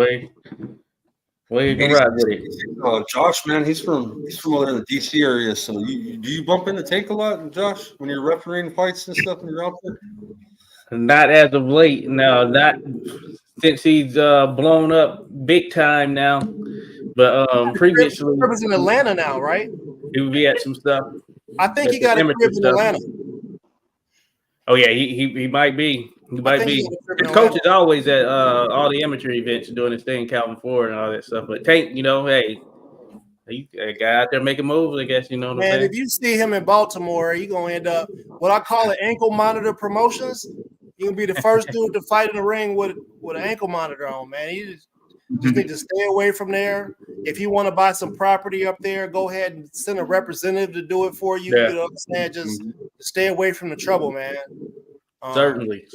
ride with it. Josh, man, he's from over in the DC area. So do you bump into Tank a lot, Josh, when you're refereeing fights and stuff when you're out there? Not as of late. No, not since he's blown up big time now. But previously, he was in Atlanta now, right? He would be at some stuff. I think he got a crib in Atlanta. Oh yeah, he might be. He might be. His coach is always at all the amateur events doing his thing, Calvin Ford and all that stuff. But Tank, you know, hey, a guy out there making moves, I guess, you know what I'm saying? If you see him in Baltimore, you're gonna end up what I call it ankle monitor promotions. You're gonna be the first dude to fight in the ring with an ankle monitor on, man. You just need to stay away from there. If you want to buy some property up there, go ahead and send a representative to do it for you. Yeah. You know what I'm saying? Just stay away from the trouble, man. Certainly.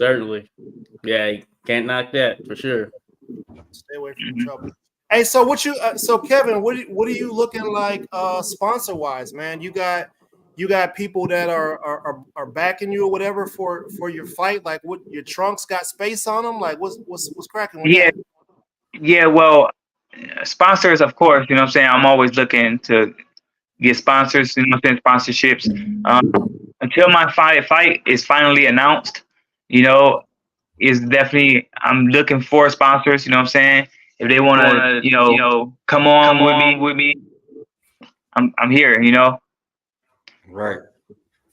Yeah, you can't knock that for sure. Stay away from the trouble. Hey, so Kevin, what are you looking like sponsor wise, man? You got people that are backing you or whatever for your fight. Like, what your trunks got space on them? Like, what's cracking with that? Yeah. Well, sponsors, of course. You know what I'm saying. I'm always looking to get sponsors, sponsorships. Until my fight is finally announced, is definitely I'm looking for sponsors. You know what I'm saying? If they want to, come on with me, I'm here. Right.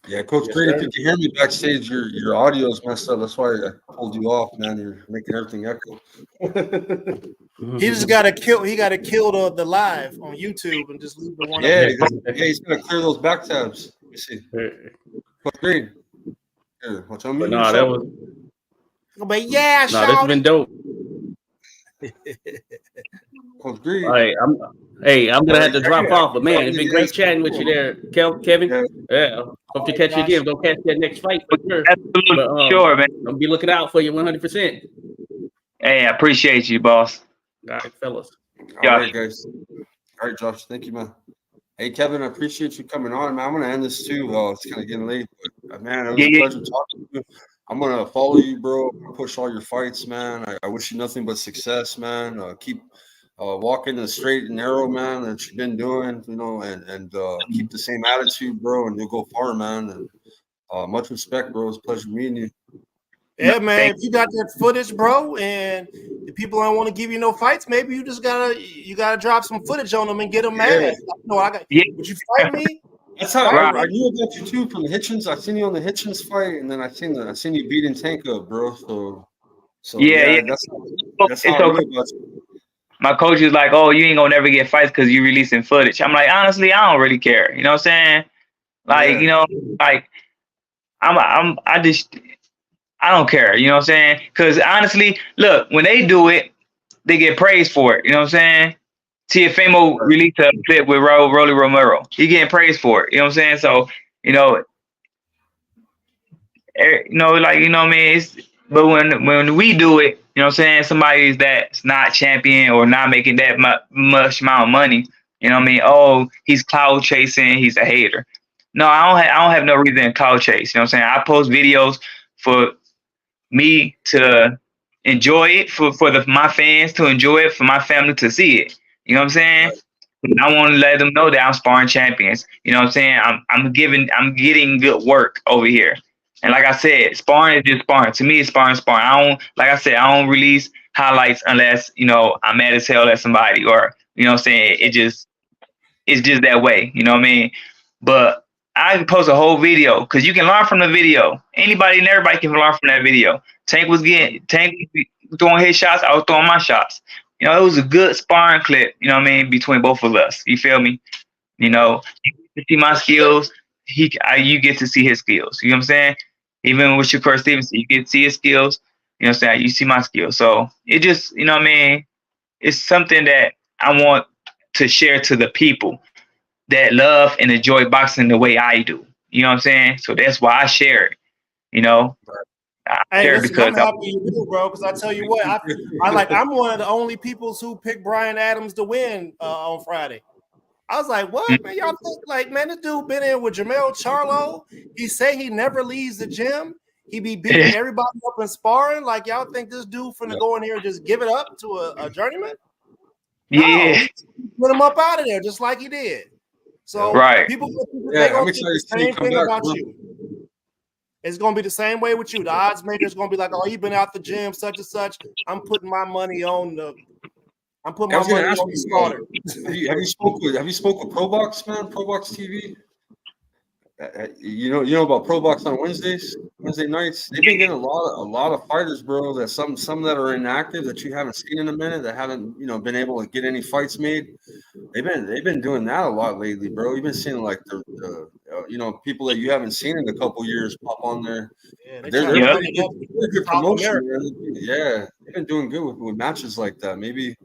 Yeah, Coach Green, if you can hear me backstage, your audio is messed up. That's why I pulled you off, man. You're making everything echo. He just got to kill. He got to kill the live on YouTube and just leave the one. Yeah, he's gonna clear those back tabs. Let me see. Coach Green. Here, watch on me. No, that was. But yeah, no, this has been dope. Coach Green. All right, I'm gonna have to drop off, but man, it's been great chatting with you there, Kevin. Yeah, hope to catch you again. Don't catch that next fight for sure. Absolutely, but, sure, man. I'll be looking out for you 100%. Hey, I appreciate you, boss. All right, fellas. All right, guys. All right, Josh. Thank you, man. Hey, Kevin, I appreciate you coming on, man. I'm gonna end this too. It's kind of getting late, but man, it was a pleasure talking to you. I'm gonna follow you, bro. Push all your fights, man. I wish you nothing but success, man. Keep walking the straight and narrow, man, that you've been doing, and keep the same attitude, bro, and you'll go far, man. And much respect, bro. It's a pleasure meeting you. Yeah, man. If you got that footage, bro, and the people don't want to give you no fights, maybe you just gotta drop some footage on them and get them mad. Would you fight me? That's how I knew about you too from the Hitchens. I seen you on the Hitchens fight, and then I seen you beating Tank up, bro. So yeah. That's how I knew about you. My coach is like, "Oh, you ain't gonna never get fights because you releasing footage." I'm like, honestly, I don't really care. You know what I'm saying? Like, I don't care. You know what I'm saying? Because honestly, look, when they do it, they get praised for it. You know what I'm saying? Tiafimo released a clip with Rolly Romero. He getting praised for it. You know what I'm saying? So, what I mean? But when we do it, you know what I'm saying? Somebody that's not champion or not making that much amount of money, you know what I mean? Oh, he's cloud chasing. He's a hater. No, I don't have no reason to cloud chase. You know what I'm saying? I post videos for me to enjoy it, for my fans to enjoy it, for my family to see it. You know what I'm saying? I want to let them know that I'm sparring champions. You know what I'm saying? I'm getting good work over here. And like I said, sparring is just sparring. To me, it's sparring. I don't release highlights unless, I'm mad as hell at somebody, or, you know what I'm saying? It's just that way. You know what I mean? But I can post a whole video because you can learn from the video. Anybody and everybody can learn from that video. Tank was throwing his shots. I was throwing my shots. It was a good sparring clip, you know what I mean, between both of us. You feel me? You get to see my skills. You get to see his skills. You know what I'm saying? Even with Shakur Stevenson, you get to see his skills. You know what I'm saying? You see my skills. So it just, you know what I mean? It's something that I want to share to the people that love and enjoy boxing the way I do. You know what I'm saying? So that's why I share it. Hey, listen, I'm happy you do, bro. Because I tell you what, I'm one of the only people who picked Brian Adams to win on Friday. I was like, what, man? Y'all think man, this dude been in with Jamel Charlo. He say he never leaves the gym. He be beating everybody up and sparring. Like, y'all think this dude finna go in here and just give it up to a journeyman? No, he put him up out of there just like he did. So people they gonna think the same thing about you. It's gonna be the same way with you. The odds makers gonna be like, "Oh, you've been out the gym, such and such. I'm putting my money on the starter." Have you spoke with ProBox, man? ProBox TV. You know about ProBox on Wednesday nights. They've been getting a lot of fighters, bro. That some that are inactive that you haven't seen in a minute, that haven't been able to get any fights made. They've been doing that a lot lately, bro. You've been seeing like the people that you haven't seen in a couple years pop on there. Yeah, they're good promotion, man. Yeah, they've been doing good with matches like that. Maybe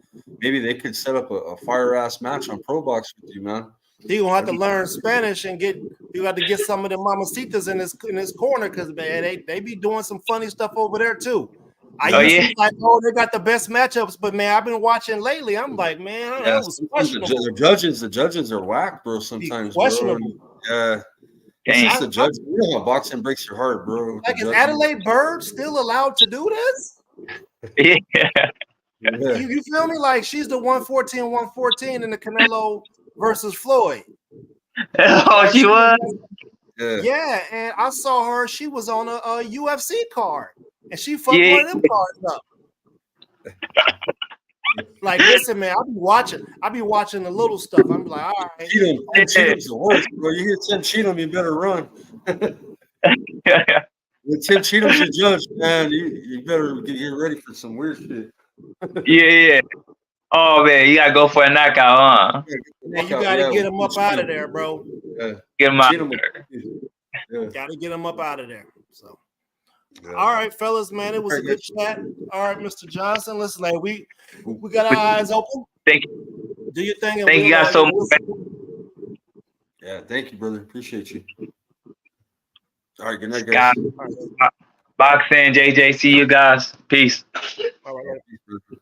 they could set up a fire ass match on ProBox with you, man. He gonna have to learn Spanish and you got to get some of the mamacitas in his corner, because man, they be doing some funny stuff over there too. I used to be like, they got the best matchups, but man, I've been watching lately. I'm like, man, that was questionable. The judges are whack, bro. Sometimes, questionable. Bro. It's just the judge. You know how boxing breaks your heart, bro. Like, is Adelaide Bird still allowed to do this? Yeah. You feel me? Like, she's the 114 in the Canelo versus Floyd. Oh, she was. Yeah. Yeah, and I saw her. She was on a UFC card, and she fucked Yeah. one of them cards up. Like, listen, man, I be watching the little stuff. I'm like, all right. Cheatham, Tim Cheatham's the worst, bro. You hear Tim Cheatham, you better run. When Tim Cheatham's your judge, man, you better get ready for some weird shit. Yeah. Oh man, you gotta go for a knockout, huh? Man, you got to get him up out of there, bro. Yeah. Get him out. Cheatham, yeah. Got to get him up out of there. So, Yeah. all right, fellas, man, it was a good chat. All right, Mr. Johnson, listen, man, we got our eyes open. Thank you. Do your thing. And Thank you guys so much. Yeah, thank you, brother. Appreciate you. All right, good night, guys. Boxing, JJ, see you guys. Peace. All right. Peace, brother.